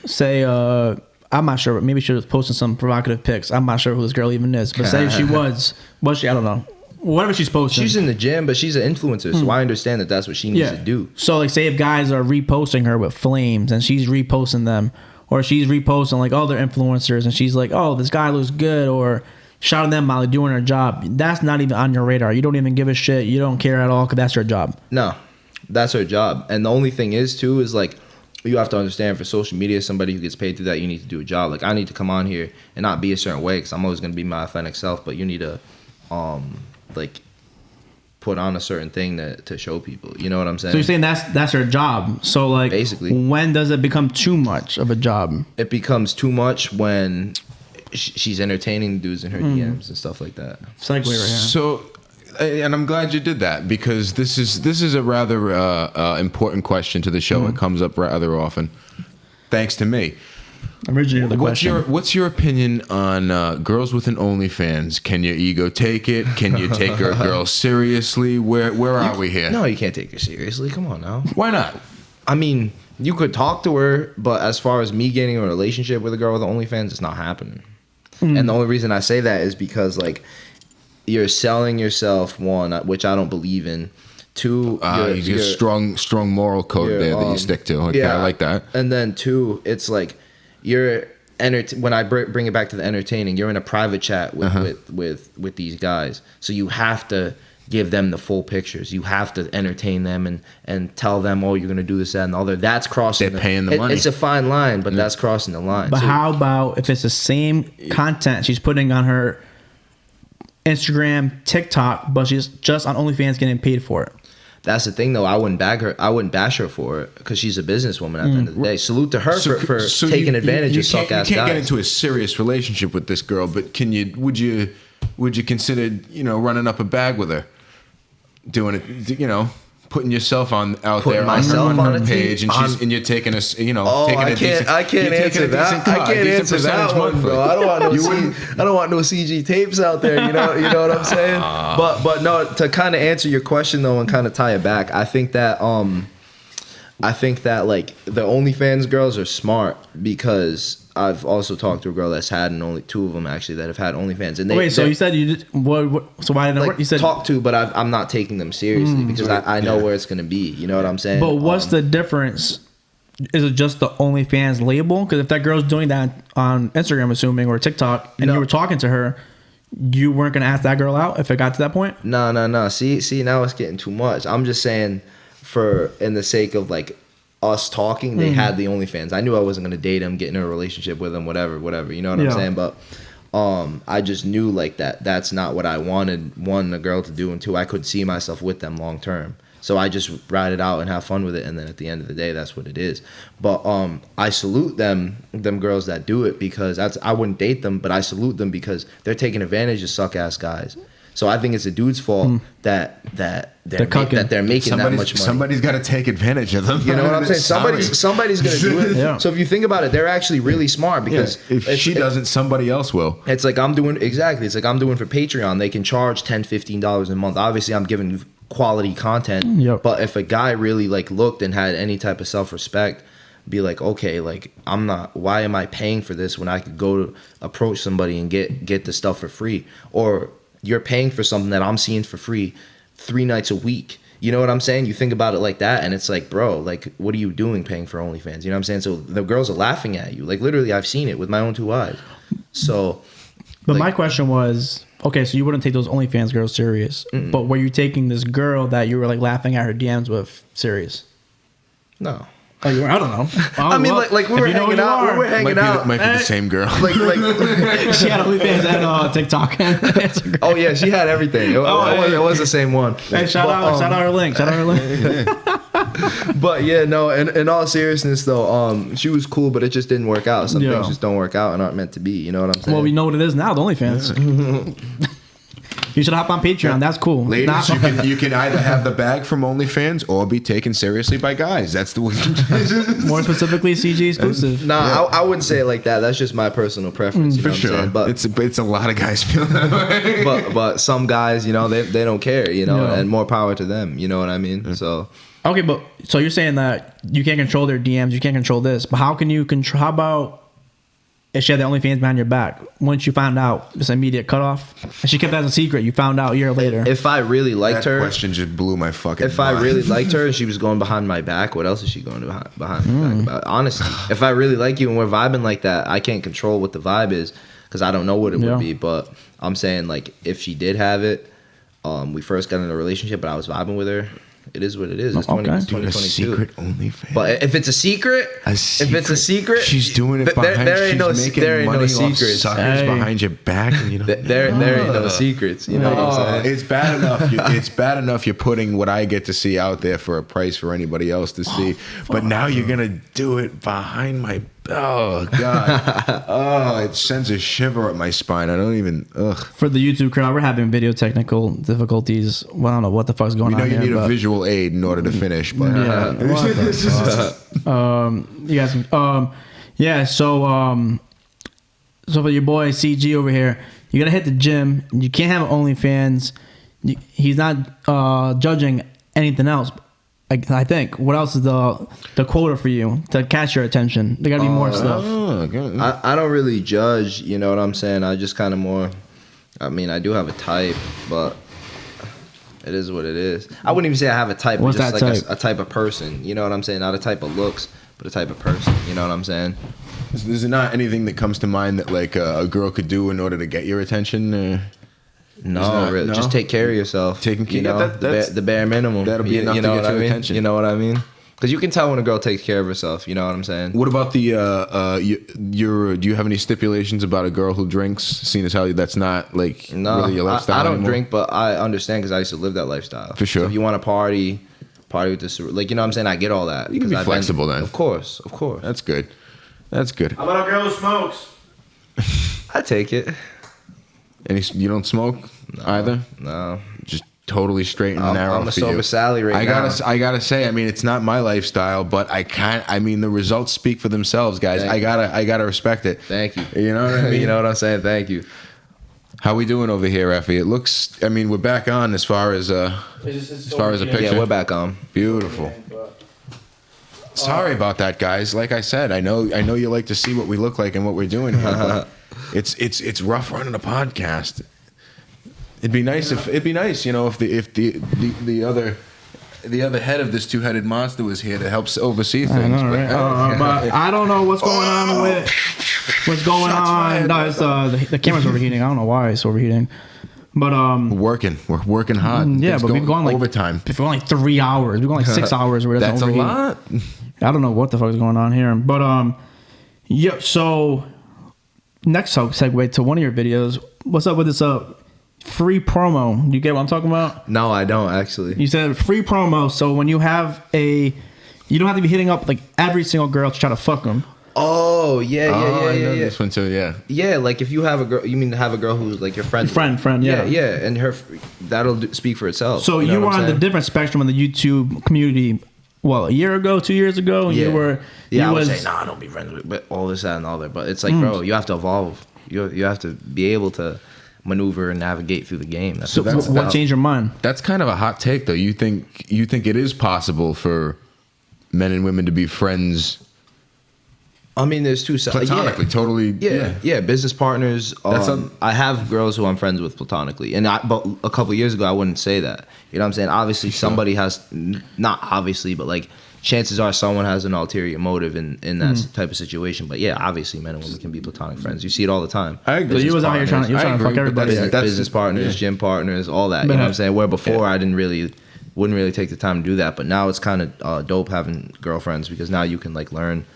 Say I'm not sure. Maybe she was posting some provocative pics. I'm not sure who this girl even is. But say she was she? I don't know. Whatever she's posting. She's in the gym, but she's an influencer, so I understand that that's what she needs to do. So, like, say if guys are reposting her with flames and she's reposting them, or she's reposting, like, other influencers and she's like, oh, this guy looks good, or shouting them while they're doing her job, that's not even on your radar. You don't even give a shit. You don't care at all because that's her job. No, that's her job. And the only thing is, too, is, like, you have to understand for social media, somebody who gets paid through that, you need to do a job. Like, I need to come on here and not be a certain way because I'm always going to be my authentic self, but you need to, like put on a certain thing to show people. You know what I'm saying? So you're saying that's her job. So like basically, when does it become too much of a job? It becomes too much when she's entertaining dudes in her DMs and stuff like that. Segue right here. So, and I'm glad you did that because this is a rather important question to the show. It comes up rather often, thanks to me. originated the question. What's your opinion on girls with an OnlyFans? Can your ego take it? Can you take a girl seriously? Where are we here? No, you can't take her seriously. Come on now. Why not? I mean, you could talk to her, but as far as me getting a relationship with a girl with an OnlyFans, it's not happening. And the only reason I say that is because like you're selling yourself, one, which I don't believe in. Two, you're strong moral code there that you stick to. Okay, I like that. And then two, it's like when I bring it back to the entertaining, you're in a private chat with these guys, so you have to give them the full pictures. You have to entertain them and tell them, oh, you're gonna do this, that, and the other. That's crossing. They're paying the money. It's a fine line, but that's crossing the line. But how about if it's the same content she's putting on her Instagram, TikTok, but she's just on OnlyFans getting paid for it? That's the thing, though. I wouldn't bash her for it because she's a businesswoman at the end of the day. Salute to her for taking advantage of suck ass guys. You can't get into a serious relationship with this girl, but would you consider running up a bag with her, doing it, putting yourself out there on her page, and you're taking us, taking a decent. I can't answer that. I can't answer that one, bro. I don't want no CG tapes out there. You know what I'm saying? But no, to kind of answer your question though, and kind of tie it back, I think that like the OnlyFans girls are smart because I've also talked to a girl that's had, and only two of them actually that have had OnlyFans. And so you said you did what? So why didn't it work? You said talk to, but I'm not taking them seriously because I know where it's gonna be. You know what I'm saying? But what's the difference? Is it just the OnlyFans label? Because if that girl's doing that on Instagram, assuming, or TikTok, and you were talking to her, you weren't gonna ask that girl out if it got to that point? No. See, now it's getting too much. I'm just saying, in the sake of like us talking, they had the OnlyFans. I knew I wasn't gonna date them, get in a relationship with them, whatever. You know what I'm saying? But I just knew like that's not what I wanted, one, a girl to do, and two, I could see myself with them long term. So I just ride it out and have fun with it, and then at the end of the day, that's what it is. But I salute them girls that do it, because I wouldn't date them, but I salute them because they're taking advantage of suck ass guys. So I think it's a dude's fault that they're making that much money. Somebody's got to take advantage of them. You know what I'm saying? Somebody's going to do it. Yeah. So if you think about it, they're actually really smart, because if she doesn't, somebody else will. It's like I'm doing for Patreon. They can charge $10, $15 a month. Obviously, I'm giving quality content. Yep. But if a guy really like looked and had any type of self-respect, be like, okay, like why am I paying for this when I could go to approach somebody and get the stuff for free? Or you're paying for something that I'm seeing for free 3 nights a week. You know what I'm saying? You think about it like that, and it's like, bro, like, what are you doing paying for OnlyFans? You know what I'm saying? So the girls are laughing at you. Like, literally, I've seen it with my own 2 eyes. So, but my question was, okay, so you wouldn't take those OnlyFans girls serious, but were you taking this girl that you were like laughing at her DMs with serious? No. Oh, you were? I don't know. I mean, like we were hanging out. We were hanging out. Might be the same girl. Like she had OnlyFans and TikTok and Instagram. Oh yeah, she had everything. It was the same one. Hey, shout out her link. But yeah, no. In all seriousness, though, she was cool, but it just didn't work out. Some things just don't work out and aren't meant to be. You know what I'm saying? Well, we know what it is now. The OnlyFans. You should hop on Patreon. That's cool. Ladies, you can either have the bag from OnlyFans or be taken seriously by guys. That's the way. More specifically, CG exclusive. I wouldn't say it like that. That's just my personal preference. You know for sure. What I'm saying? But it's a lot of guys feel that way. But some guys, you know, they don't care. You know, and more power to them. You know what I mean? So. Okay, but so you're saying that you can't control their DMs, you can't control this, but how can you control? How about if she had the OnlyFans behind your back? Once you found out, it's an immediate cutoff. And she kept that as a secret. You found out a year later. If I really liked her, that question just blew my fucking mind. If I really liked her and she was going behind my back, what else is she going behind my back about? Honestly, if I really like you and we're vibing like that, I can't control what the vibe is because I don't know what it would be. But I'm saying, like, if she did have it, we first got in a relationship, but I was vibing with her. It is what it is. It's 2022. Secret OnlyFans. But if it's a secret, she's doing it behind. There ain't no secrets. Suckers behind your back, and you know. There ain't no secrets. You know what I'm saying? It's bad enough. It's bad enough you're putting what I get to see out there for a price for anybody else to see. But now you're gonna do it behind my. Oh God! It sends a shiver up my spine. I don't even. For the YouTube crowd, we're having video technical difficulties. Well, I don't know what the fuck's going on here. You need a visual aid in order to finish, but you guys. Yeah, so for your boy CG over here, you gotta hit the gym. You can't have OnlyFans. He's not judging anything else. I think. What else is the quota for you to catch your attention? There gotta be more stuff. I don't really judge. You know what I'm saying? I just kind of more. I mean, I do have a type, but it is what it is. I wouldn't even say I have a type. What's just that like type? a type of person. You know what I'm saying? Not a type of looks, but a type of person. You know what I'm saying? Is there not anything that comes to mind that like a girl could do in order to get your attention? No, really. No? Just take care of yourself. Taking care, you know, the bare minimum. That'll be enough to get your attention. You know what I mean? Because you can tell when a girl takes care of herself. You know what I'm saying? What about the do you have any stipulations about a girl who drinks? Seeing as how that's not like really your lifestyle. I don't anymore? drink, but I understand because I used to live that lifestyle. For sure. So if you want to party with this, like, you know what I'm saying? I get all that. You can be flexible then. Of course. That's good. That's good. How about a girl who smokes? I take it. And you don't smoke either? No. Just totally straight and narrow. I'm a sober Sally right now. I gotta say, I mean, it's not my lifestyle, but I mean, the results speak for themselves, guys. I gotta respect it. Thank you. You know what I mean? You know what I'm saying? Thank you. How we doing over here, Effie? It looks. I mean, we're back on as far as a picture. Yeah, we're back on. Beautiful. Sorry about that, guys. Like I said, I know you like to see what we look like and what we're doing here, but it's rough running a podcast. It'd be nice, you know, if the other head of this two-headed monster was here to help oversee things. I know, right? But I don't know what's going on with what's going on. No, it's the camera's overheating. I don't know why it's overheating. But we're working hard. Yeah, but we've gone like overtime. We've gone like 3 hours. We've gone like 6 hours where it doesn't overheat. That's a lot. I don't know what the fuck is going on here. But yeah. So next segue to one of your videos. What's up with this free promo? Do you get what I'm talking about? No, I don't actually. You said free promo. So when you have you don't have to be hitting up like every single girl to try to fuck them. Oh yeah. I know this one too. Yeah. Yeah, like if you have a girl, you mean have a girl who's like your friend. Friend. Yeah, and that'll speak for itself. So you were on the different spectrum of the YouTube community. Well, a year ago, 2 years ago, yeah. you were. Yeah, I would say, nah, don't be friends with, but all this, that, and all that. But it's like, bro, you have to evolve. You have to be able to maneuver and navigate through the game. What changed your mind? That's kind of a hot take, though. You think it is possible for men and women to be friends? I mean, there's two sides. Platonically, totally. Yeah. Business partners. I have girls who I'm friends with platonically, but a couple years ago, I wouldn't say that. You know what I'm saying? Obviously, somebody has, not obviously, but like chances are someone has an ulterior motive in that type of situation. But yeah, obviously, men and women can be platonic friends. You see it all the time. I agree. So you was out here trying to fuck everybody. Business partners, gym partners, all that. You know what I'm saying? Where before I wouldn't really take the time to do that, but now it's kind of dope having girlfriends because now you can like learn.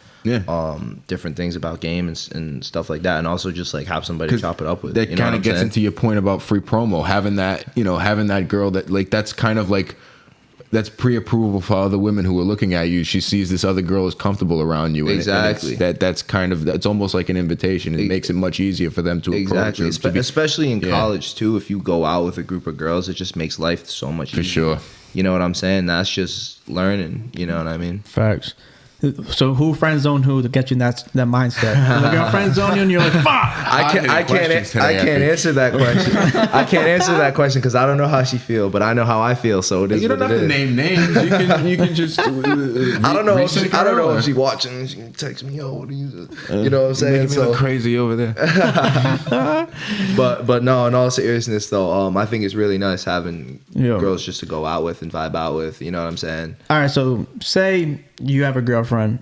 Different things about game and stuff like that, and also just like have somebody to chop it up with. That kind of gets into your point about free promo, having that girl that like that's kind of like that's pre-approval for other women who are looking at you. She sees this other girl is comfortable around you. Exactly. And that's almost like an invitation. It makes it much easier for them to approach you. Especially in college too. If you go out with a group of girls, it just makes life so much easier. For sure. You know what I'm saying? That's just learning. You know what I mean? Facts. So who friend zone who to get you in that mindset? The girl friend zone you and you're like, fuck. I can't answer that question. I can't answer that question because I don't know how she feel, but I know how I feel. So it is. You don't have to name names. You can just. I don't know if she's watching. She can text me, yo, what are you? You know what I'm saying? Making me look crazy over there. but no, in all seriousness though, I think it's really nice having girls just to go out with and vibe out with. You know what I'm saying? All right, so say you have a girlfriend,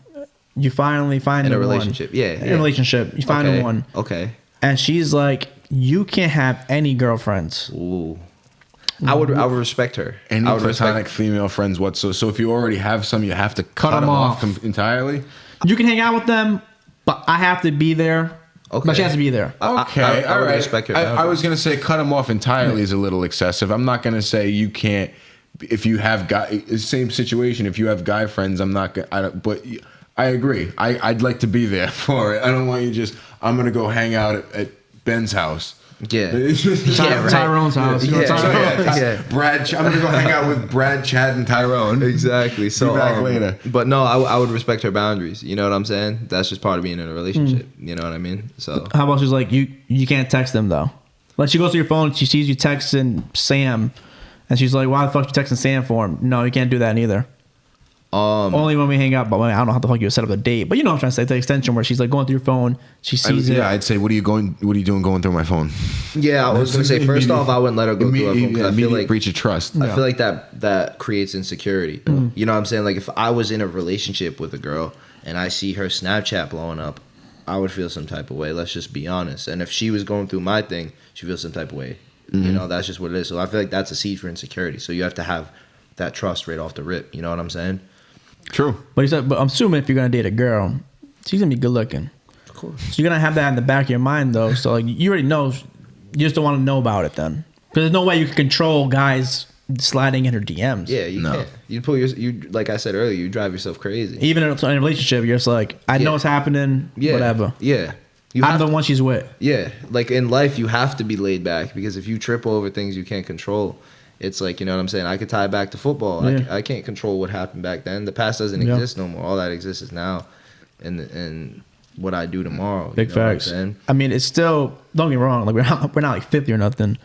you finally find in a one. relationship, in a relationship, you find one, and she's like, you can't have any girlfriends. Ooh. I would respect her. Any platonic female friends whatsoever. So if you already have some, you have to cut them off entirely. You can hang out with them, but I have to be there. Okay. But she has to be there. Okay, I would respect her. I was gonna say cut them off entirely is a little excessive. I'm not gonna say you can't. If you have same situation. If you have guy friends, I'm not gonna. But I agree. I'd like to be there for it. I don't want you just. I'm gonna go hang out at Ben's house. Yeah. Tyrone's house. Brad, I'm gonna go hang out with Brad, Chad, and Tyrone. Exactly. So be back later. But no, I would respect her boundaries. You know what I'm saying? That's just part of being in a relationship. You know what I mean? So how about she's like, you can't text them though? Like she goes to your phone, she sees you texting Sam, and she's like, why the fuck you texting Sam for him? No, you can't do that neither. Only when we hang out, but I don't know how the fuck you set up a date. But you know what I'm trying to say, the extension where she's like going through your phone, she sees it. Yeah, I'd say, what are you doing going through my phone? Yeah, I was gonna say, first off, I wouldn't let her go through her phone because I feel like breach of trust. I feel like that creates insecurity. You know what I'm saying? Like if I was in a relationship with a girl and I see her Snapchat blowing up, I would feel some type of way. Let's just be honest. And if she was going through my thing, she feels some type of way. You know, that's just what it is. So I feel like that's a seed for insecurity. So you have to have that trust right off the rip. You know what I'm saying? True. But I'm assuming if you're gonna date a girl, she's gonna be good looking. Of course. So you're gonna have that in the back of your mind though. So like you already know, you just don't want to know about it then, because there's no way you can control guys sliding in her DMs. Yeah, you can't. You like I said earlier, you drive yourself crazy. Even in a relationship, you're just like, I know what's happening. Whatever. Yeah. I'm the one she's with. Yeah, like in life, you have to be laid back because if you trip over things you can't control. It's like, you know what I'm saying? I could tie it back to football. Yeah. I can't control what happened back then. The past doesn't exist no more. All that exists is now and what I do tomorrow. Big facts. I mean, it's still, don't get me wrong, like we're not like 50 or nothing,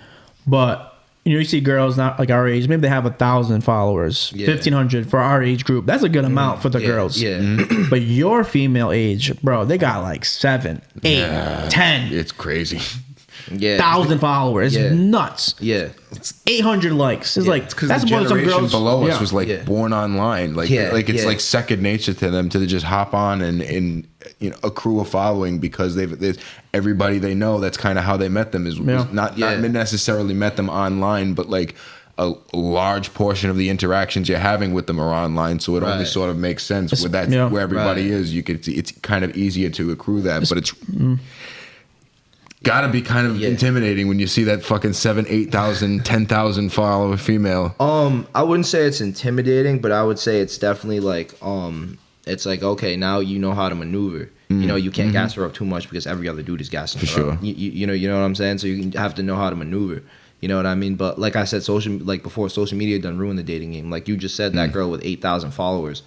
but you see girls not like our age, maybe they have 1,000 followers, 1,500 for our age group. That's a good amount for the girls. Yeah. But your female age, bro, they got like 7, 8, 10. It's crazy. 1,000 followers. It's nuts. Yeah. 800 likes. It's like because the generation below us was like born online. Like it's like second nature to them to just hop on and you know accrue a following because everybody they know. That's kind of how they met them. Is not necessarily met them online, but like a large portion of the interactions you're having with them are online. So it only sort of makes sense with that where everybody is. You could see it's kind of easier to accrue that, but it's. Gotta be kind of intimidating when you see that fucking 7, 8,000, 10,000 follower female. I wouldn't say it's intimidating, but I would say it's definitely like, it's like, okay, now you know how to maneuver. You know, you can't gas her up too much because every other dude is gassing her up. You know what I'm saying? So you have to know how to maneuver. You know what I mean? But like I said, social media done ruin the dating game. Like you just said, that girl with 8,000 followers.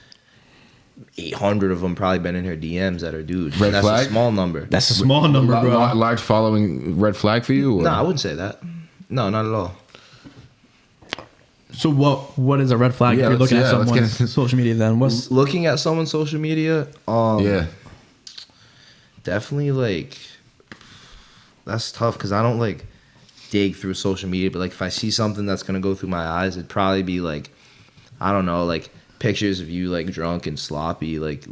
800 of them probably been in her DMs at her dude. Red that's flag? A small number. That's a small number, bro. Large following, red flag for you? No, I wouldn't say that. No, not at all. So what is a red flag if you're looking at someone's social media then? What's looking at someone's social media? Definitely like that's tough because I don't like dig through social media, but like if I see something that's gonna go through my eyes, it'd probably be like I don't know, like pictures of you like drunk and sloppy, like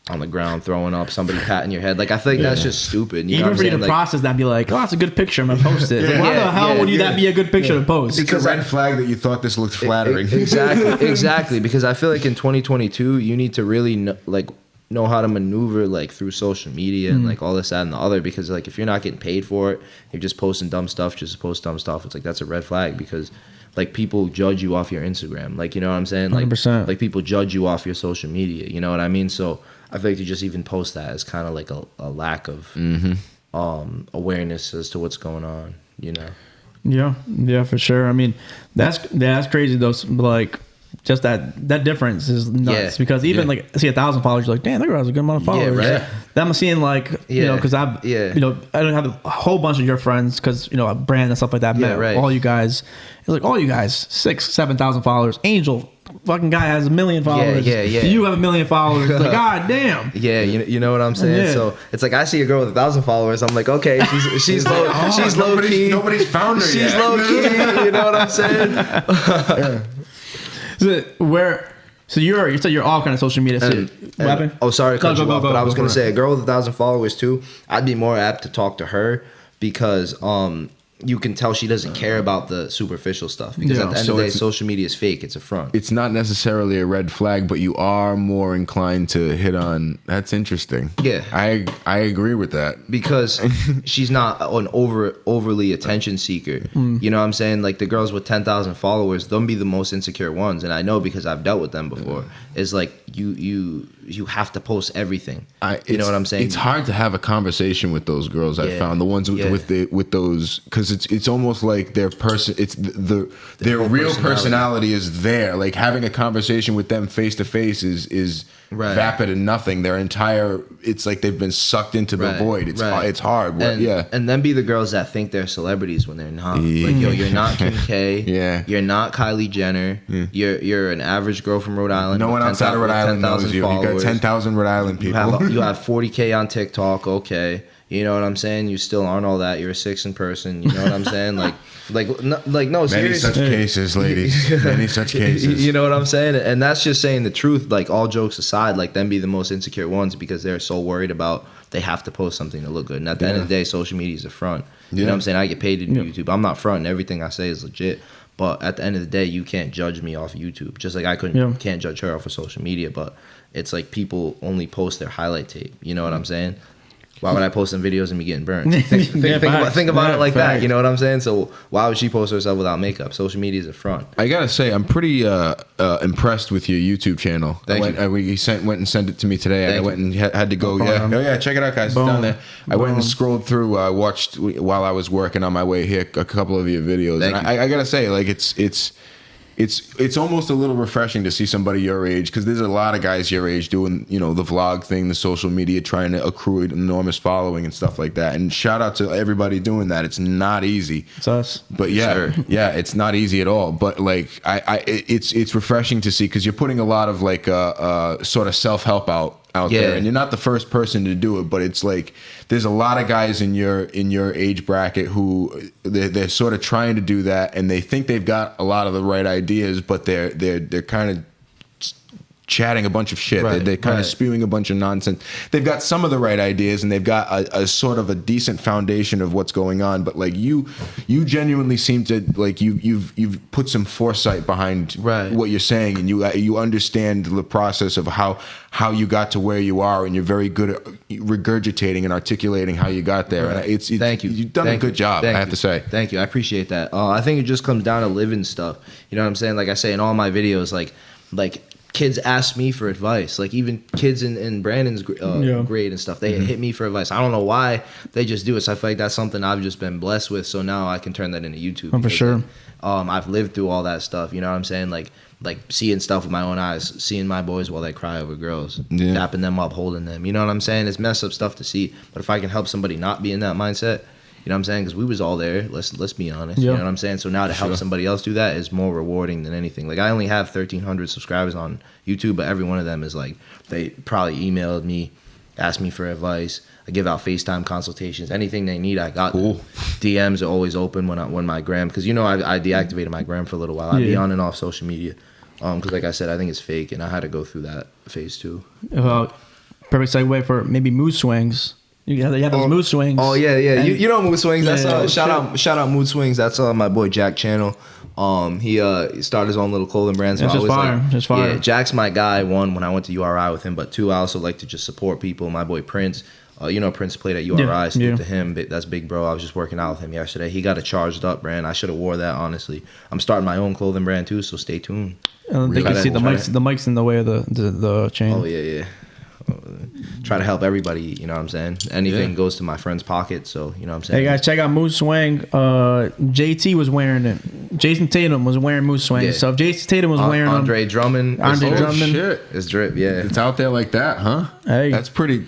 on the ground throwing up, somebody patting your head. Like I feel like that's just stupid. You even for you to process that, be like, oh, that's a good picture. I'm gonna post it. Like, why the hell would that be a good picture to post? It's a red flag that you thought this looked flattering. Exactly. Because I feel like in 2022, you need to really know how to maneuver like through social media and like all this, that, and the other. Because like if you're not getting paid for it, you're just posting dumb stuff. Just to post dumb stuff. It's like that's a red flag because. Like people judge you off your Instagram, like you know what I'm saying, like 100%. Like people judge you off your social media, you know what I mean. So I feel like to just even post that is kind of like a lack of awareness as to what's going on, you know. Yeah, for sure. I mean, that's crazy though. Like just that difference is nuts because even like I see 1,000 followers, you're like, damn, that girl has a good amount of followers. Yeah, right. Then I'm seeing like you know because you know I don't have a whole bunch of your friends because you know Brand and stuff like that. Met all you guys. It's like all you guys 6,000, 7,000 followers. Angel fucking guy has 1 million followers. Yeah. You have 1 million followers. Like god damn. Yeah, you know what I'm saying. Yeah. So it's like I see a girl with 1,000 followers. I'm like, okay, she's low. She's low key. Nobody's found her yet. She's low key. You know what I'm saying? So you said you're all kind of social media. Sorry, but I was gonna say a girl with 1,000 followers too. I'd be more apt to talk to her because you can tell she doesn't care about the superficial stuff, because at the end of the day, social media is fake. It's a front. It's not necessarily a red flag, but you are more inclined to hit on. That's interesting. Yeah, I agree with that, because she's not an overly attention seeker. You know what I'm saying? Like the girls with 10,000 followers, they'll be the most insecure ones, and I know because I've dealt with them before. It's like you have to post everything. You know what I'm saying? It's hard to have a conversation with those girls. I found the ones with those, because it's almost like their person. It's their real personality is there. Like having a conversation with them face to face is vapid and nothing. Their entire, it's like they've been sucked into the void. It's hard. And then be the girls that think they're celebrities when they're not. Like, yo, you're not Kim K. You're not Kylie Jenner. You're an average girl from Rhode Island. No one outside of Rhode Island knows you. You got 10,000 Rhode Island people. You have 40K on TikTok. Okay. You know what I'm saying? You still aren't all that. You're a 6 in person. You know what I'm saying? No, many seriously. such cases, ladies. Many such cases. You know what I'm saying? And that's just saying the truth. Like, all jokes aside, like, them be the most insecure ones because they're so worried about they have to post something to look good. And at the end of the day, social media is a front. You know what I'm saying? I get paid to do YouTube. I'm not fronting. Everything I say is legit. But at the end of the day, you can't judge me off of YouTube. Just like I can't judge her off of social media. But it's like people only post their highlight tape. You know what I'm saying? Why would I post some videos and me getting burned? Think about it like that. You know what I'm saying? So why would she post herself without makeup? Social media is a front. I gotta say, I'm pretty impressed with your YouTube channel. Thank you. Went and sent it to me today. I went and had to go. Check it out, guys. It's down there. I went and scrolled through. I watched while I was working on my way here a couple of your videos. And I gotta say, like it's almost a little refreshing to see somebody your age, because there's a lot of guys your age doing, you know, the vlog thing, the social media, trying to accrue an enormous following and stuff like that. And shout out to everybody doing that. It's not easy. It's us. But it's not easy at all. But like it's refreshing to see, because you're putting a lot of like sort of self-help out there, and you're not the first person to do it, but it's like there's a lot of guys in your age bracket who they're sort of trying to do that, and they think they've got a lot of the right ideas, but they're kind of chatting a bunch of shit. They're kind of spewing a bunch of nonsense. They've got some of the right ideas, and they've got a sort of a decent foundation of what's going on. But like you genuinely seem to like you've put some foresight behind what you're saying, and you understand the process of how you got to where you are, and you're very good at regurgitating and articulating how you got there. And thank you. You've done a good job. I have to say. Thank you. I appreciate that. I think it just comes down to living stuff. You know what I'm saying? Like I say in all my videos, like kids ask me for advice. Like even kids in Brandon's grade and stuff, they hit me for advice. I don't know why, they just do it. So I feel like that's something I've just been blessed with. So now I can turn that into YouTube. For sure. I've lived through all that stuff. You know what I'm saying? Like seeing stuff with my own eyes, seeing my boys while they cry over girls, dapping them up, holding them. You know what I'm saying? It's messed up stuff to see. But if I can help somebody not be in that mindset, you know what I'm saying? Because we was all there. Let's be honest. You know what I'm saying? So now to help somebody else do that is more rewarding than anything. Like I only have 1,300 subscribers on YouTube, but every one of them is like, they probably emailed me, asked me for advice. I give out FaceTime consultations. Anything they need, I got. Cool. DMs are always open when my gram, because you know I deactivated my gram for a little while. I'd be on and off social media, because like I said, I think it's fake, and I had to go through that phase too. Perfect segue for maybe mood swings. You have those mood swings. Oh yeah. You know mood swings. That's shout out mood swings. That's my boy Jack channel. He started his own little clothing brand. So it's just fire. Yeah, Jack's my guy. One, when I went to URI with him, but two, I also like to just support people. My boy Prince. You know Prince played at URI. Speak to him. That's big bro. I was just working out with him yesterday. He got a charged up brand. I should have wore that, honestly. I'm starting my own clothing brand too, so stay tuned. They can see the mics in the way of the chain. Oh yeah. Try to help everybody, you know what I'm saying? Anything goes to my friend's pocket, so you know what I'm saying? Hey guys, check out Mood Swing. JT was wearing it. Jason Tatum was wearing Mood Swing. Yeah. So if Jason Tatum was wearing Andre Drummond. Shit. It's drip, yeah. It's out there like that, huh? Hey. That's pretty...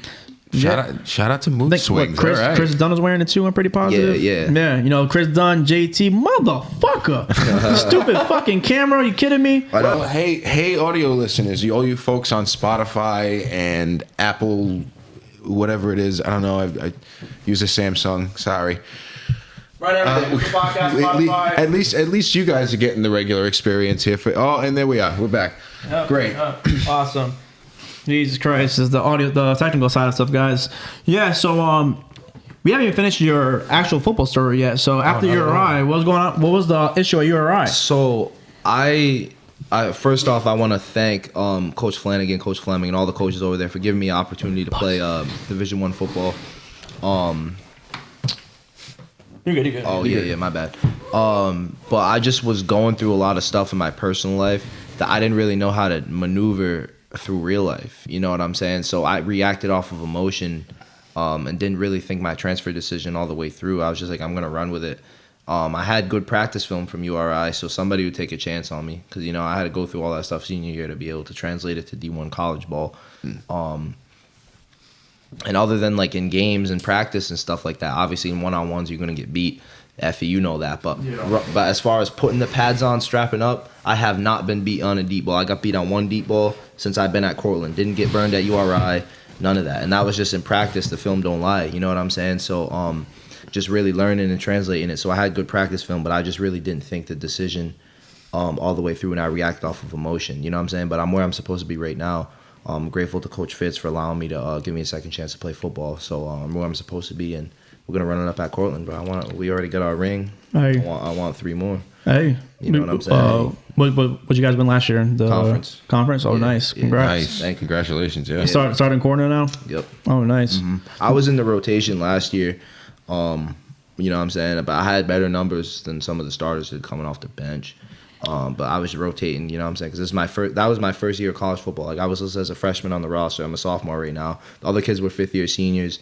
Shout out to Mood Swings. Chris Dunn was wearing it too. I'm pretty positive. Yeah. You know, Chris Dunn, JT, motherfucker. Stupid fucking camera. Are you kidding me? Well, hey, audio listeners, all you folks on Spotify and Apple, whatever it is. I don't know. I use a Samsung. Sorry. Right, everything. Podcast, Spotify. At least you guys are getting the regular experience here. And there we are. We're back. Great. Awesome. Jesus Christ, is the technical side of stuff, guys. Yeah, so we haven't even finished your actual football story yet. So after URI, what was going on? What was the issue at URI? So I first off, I want to thank Coach Flanagan, Coach Fleming, and all the coaches over there for giving me an opportunity to play Division I football. You're good. Oh, yeah, my bad. But I just was going through a lot of stuff in my personal life that I didn't really know how to maneuver through real life. You know what I'm saying? So I reacted off of emotion and didn't really think my transfer decision all the way through. I was just like, I'm going to run with it. I had good practice film from URI, so somebody would take a chance on me because, you know, I had to go through all that stuff senior year to be able to translate it to D1 college ball. And other than like in games and practice and stuff like that, obviously in one-on-ones you're going to get beat. Effie, you know that. But as far as putting the pads on, strapping up, I have not been beat on a deep ball. I got beat on one deep ball since I've been at Cortland. Didn't get burned at URI, none of that. And that was just in practice. The film don't lie. You know what I'm saying? So just really learning and translating it. So I had good practice film, but I just really didn't think the decision all the way through, and I reacted off of emotion. You know what I'm saying? But I'm where I'm supposed to be right now. I'm grateful to Coach Fitz for allowing me to give me a second chance to play football. So I'm where I'm supposed to be, and we're gonna run it up at Cortland. But we already got our ring. Hey. I want 3 more. Hey, you know what I'm saying? What you guys been last year? The Conference. Oh, yeah, nice. Congrats. Nice. Hey, congratulations. Yeah. Starting corner now. Yep. Oh, nice. Mm-hmm. I was in the rotation last year. You know what I'm saying? But I had better numbers than some of the starters that coming off the bench. But I was rotating, you know what I'm saying? Because that was my first year of college football. Like I was listed as a freshman on the roster. I'm a sophomore right now. The other kids were fifth year seniors.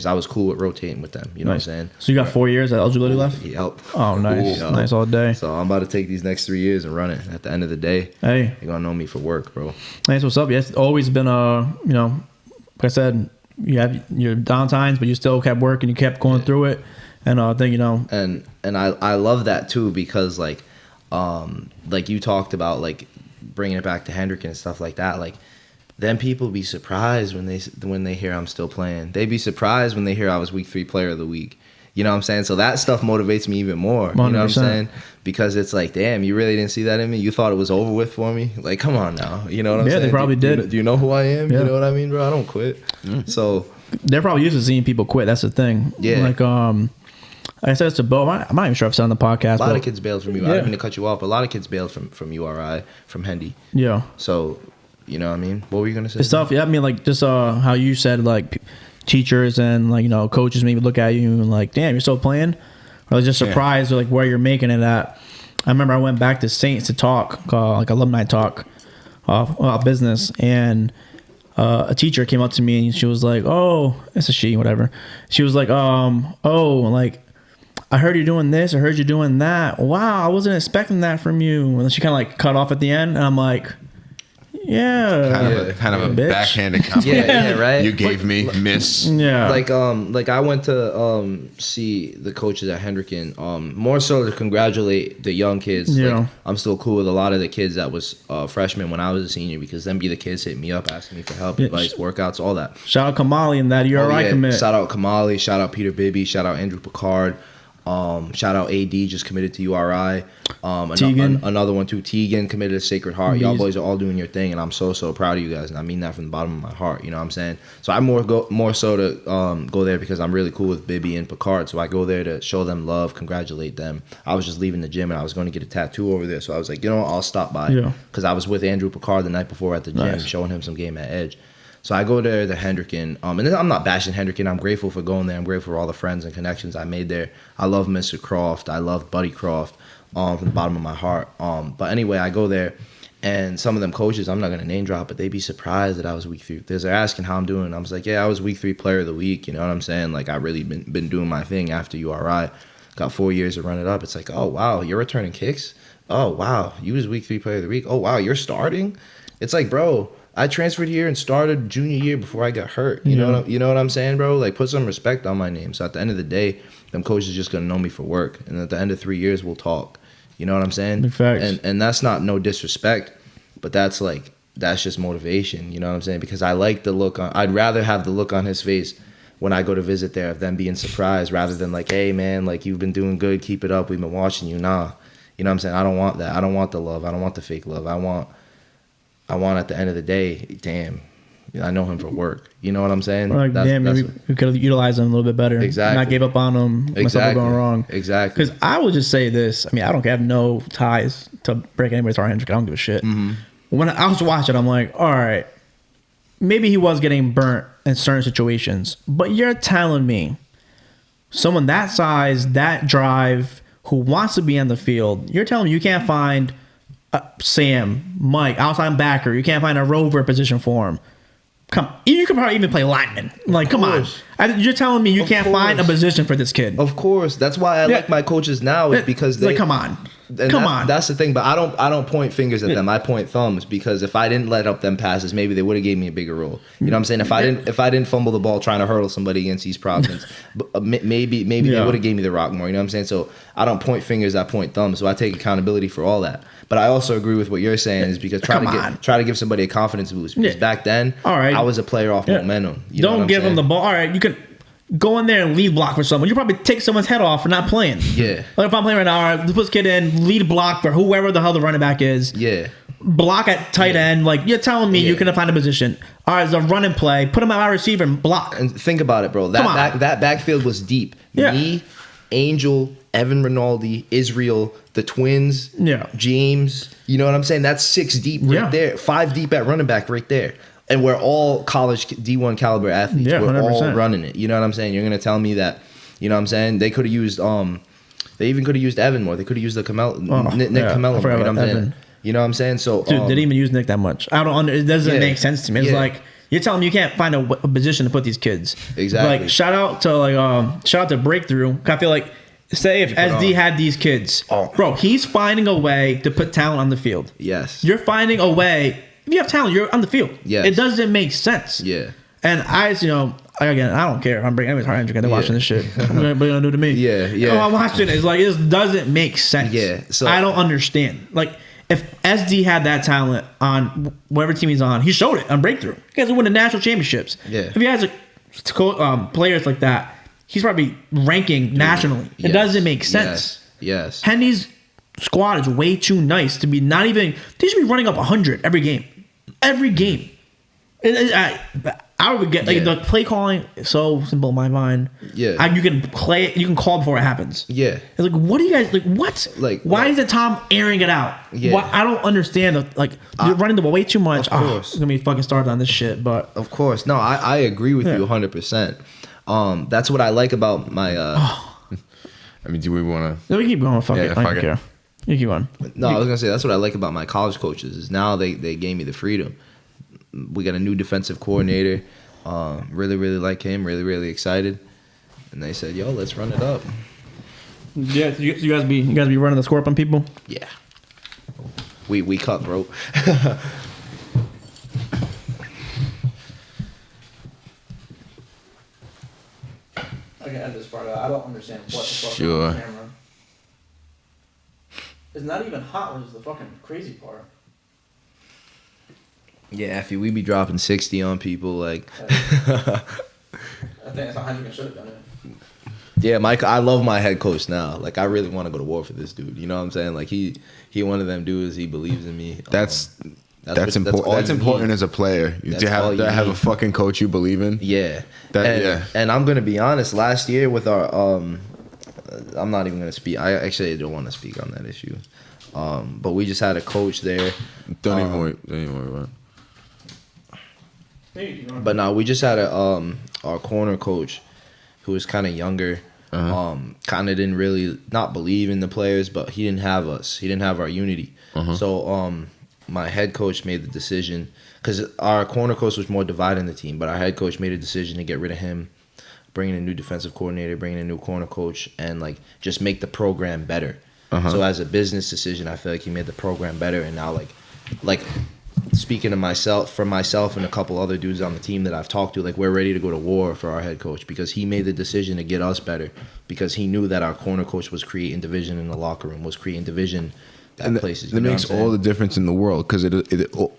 I was cool with rotating with them. You know what I'm saying? So you got 4 years at eligibility left? Yep. Oh, nice. Cool. Nice all day. So I'm about to take these next 3 years and run it. At the end of the day, hey, you're going to know me for work, bro. Nice. What's up? Yeah, it's always been, you know, like I said, you have your downtimes, but you still kept working. You kept going through it. And I think, you know. And I love that, too, because, like you talked about, like, bringing it back to Hendrick and stuff like that, like, then people be surprised when they hear I'm still playing. They be surprised when they hear I was week 3 player of the week. You know what I'm saying? So that stuff motivates me even more. 100%. You know what I'm saying? Because it's like, damn, you really didn't see that in me? You thought it was over with for me? Like, come on now. You know what I'm saying? Yeah, they probably did. Do you know who I am? Yeah. You know what I mean, bro? I don't quit. So they're probably used to seeing people quit. That's the thing. Yeah. Like, I said it's to Bo. I'm not even sure if it's on the podcast. A lot of kids bailed from URI. I didn't mean to cut you off, but a lot of kids bailed from URI, from Hendy. Yeah. So, you know what I mean? What were you going to say? It's tough. Yeah, I mean, like, just how you said, like, teachers and, like, you know, coaches maybe look at you and, like, damn, you're still playing? Or just surprised or, like, where you're making it at. I remember I went back to Saints to talk, like, alumni talk about business, and a teacher came up to me and she was like, oh, it's a she, whatever. She was like, like, I heard you doing this. I heard you doing that. Wow, I wasn't expecting that from you. And then she kind of, like, cut off at the end, and I'm like, yeah, kind of a backhanded compliment. Yeah, right. You gave me miss. Yeah, like I went to see the coaches at Hendricken, more so to congratulate the young kids. Yeah, like, I'm still cool with a lot of the kids that was freshmen when I was a senior, because them be the kids hitting me up asking me for help, advice, workouts, all that. Shout out Kamali and that URI commit. Shout out Kamali. Shout out Peter Bibby. Shout out Andrew Picard. Shout out AD, just committed to URI. Another one too, Tegan, committed to Sacred Heart. Y'all boys are all doing your thing, and I'm so proud of you guys, and I mean that from the bottom of my heart. You know what I'm saying? So I more so to go there because I'm really cool with Bibby and Picard. So I go there to show them love, congratulate them. I was just leaving the gym and I was going to get a tattoo over there, so I was like, you know what, I'll stop by, because I was with Andrew Picard the night before at the gym, showing him some game at Edge. So I go there to Hendricken, and I'm not bashing Hendricken. I'm grateful for going there. I'm grateful for all the friends and connections I made there. I love Mr. Croft. I love Buddy Croft from the bottom of my heart. But anyway, I go there, and some of them coaches, I'm not going to name drop, but they be surprised that I was week 3. They're asking how I'm doing. I was like, yeah, I was week 3 player of the week. You know what I'm saying? Like, I really been doing my thing after URI. Got 4 years to run it up. It's like, oh, wow, you're returning kicks? Oh, wow, you was week 3 player of the week? Oh, wow, you're starting? It's like, bro, I transferred here and started junior year before I got hurt. You know what I'm saying, bro? Like, put some respect on my name. So at the end of the day, them coaches are just gonna know me for work. And at the end of 3 years, we'll talk. You know what I'm saying? Big facts. And that's not no disrespect, but that's just motivation. You know what I'm saying? Because I like the look on. I'd rather have the look on his face when I go to visit there of them being surprised, rather than like, hey man, like, you've been doing good, keep it up, we've been watching you. Nah, you know what I'm saying? I don't want that. I don't want the love. I don't want the fake love. I want at the end of the day, damn, I know him for work. You know what I'm saying? Like, damn, maybe we could have utilized him a little bit better. Exactly. Not gave up on him. Myself going wrong. Exactly. Because I would just say this. I mean, I don't have no ties to break anybody's heart, Hendrick. I don't give a shit. Mm-hmm. When I was watching, I'm like, all right, maybe he was getting burnt in certain situations, but you're telling me someone that size, that drive, who wants to be on the field, you're telling me you can't find Sam, Mike, outside backer, you can't find a rover position for him. You could probably even play lineman. Like, come on. You're telling me you can't find a position for this kid. Of course. That's why I like my coaches now, is because they... Like, come on. That's the thing, but I don't point fingers at them. I point thumbs, because if I didn't let up them passes, maybe they would have gave me a bigger role. You know what I'm saying? If I didn't fumble the ball trying to hurdle somebody against East Providence, maybe they would have gave me the rock more. You know what I'm saying? So I don't point fingers, I point thumbs. So I take accountability for all that. But I also agree with what you're saying, is because try to give somebody a confidence boost. Because back then, I was a player off momentum. You don't give them the ball. All right, you can go in there and lead block for someone. You probably take someone's head off for not playing. Yeah. Like if I'm playing right now, all right, let's put this kid in, lead block for whoever the hell the running back is. Yeah. Block at tight end. Like, you're telling me you couldn't find a position. All right, it's a run and play. Put him at wide receiver and block. And think about it, bro. That backfield was deep. Yeah. Me, Angel, Evan Rinaldi, Israel, the twins, James. You know what I'm saying? That's 6 deep right there. 5 deep at running back right there. And we're all college D1 caliber athletes. We're 100%. All running it. You know what I'm saying? You're going to tell me that, you know what I'm saying? They could have used, they even could have used Evan more. They could have used Nick Camelo more. You know what I'm saying? You know what I'm saying? So, dude, didn't even use Nick that much. It doesn't make sense to me. It's like, you're telling me you can't find a position to put these kids. Exactly. Like, shout out to Breakthrough. I feel like, say if SD had these kids, bro, he's finding a way to put talent on the field. Yes. You're finding a way. If you have talent, you're on the field. Yes. It doesn't make sense. Yeah. And I don't care. I'm bringing anybody's heart injury. They're watching this shit. What are you gonna do to me? Yeah. You know, I'm watching it. It's like, it doesn't make sense. Yeah. So I don't understand. Like, if SD had that talent on whatever team he's on, he showed it on Breakthrough. He guys win the national championships. Yeah. If he has players like that, he's probably ranking nationally. It doesn't make sense. Yes. Hendy's squad is way too nice to be not even. They should be running up 100 every game. Every game. I would get the play calling is so simple in my mind. Yeah. You can play it. You can call before it happens. Yeah. It's like, what do you guys like? What? Like, why is it Tom airing it out? Yeah. I don't understand. You're running the ball way too much. Of course. I'm gonna be fucking started on this shit. But of course, no, I agree with you 100%. That's what I like about my. I mean, do we want to? No, we keep going. Fuck it. I don't care. You keep on. No, I was gonna say that's what I like about my college coaches is now they gave me the freedom. We got a new defensive coordinator. Really, really like him. Really, really excited. And they said, "Yo, let's run it up." Yeah, you guys be running the score up on people. Yeah, we cutthroat. I can edit this part out. I don't understand what the fuck is on the camera. It's not even hot, which is the fucking crazy part. Yeah, if we be dropping 60 on people, like. I think that's how Hendrick should have done it. Yeah, Mike, I love my head coach now. Like, I really want to go to war for this dude. You know what I'm saying? Like, he one of them dudes. He believes in me. That's important. That's important as a player to have a fucking coach you believe in. Yeah. And I'm gonna be honest. Last year with our I'm not even gonna speak. I don't want to speak on that issue. But we just had a coach there. Don't even worry about it. But no, we just had our corner coach who was kind of younger. Kind of didn't really not believe in the players, but he didn't have us. He didn't have our unity. So my head coach made the decision because our corner coach was more divided in the team, but our head coach made a decision to get rid of him, bringing a new defensive coordinator, bringing a new corner coach, and like just make the program better. So as a business decision, I feel like he made the program better, and now like speaking to myself and a couple other dudes on the team that I've talked to, like we're ready to go to war for our head coach because he made the decision to get us better because he knew that our corner coach was creating division in the locker room, was creating division at places. That makes all the difference in the world because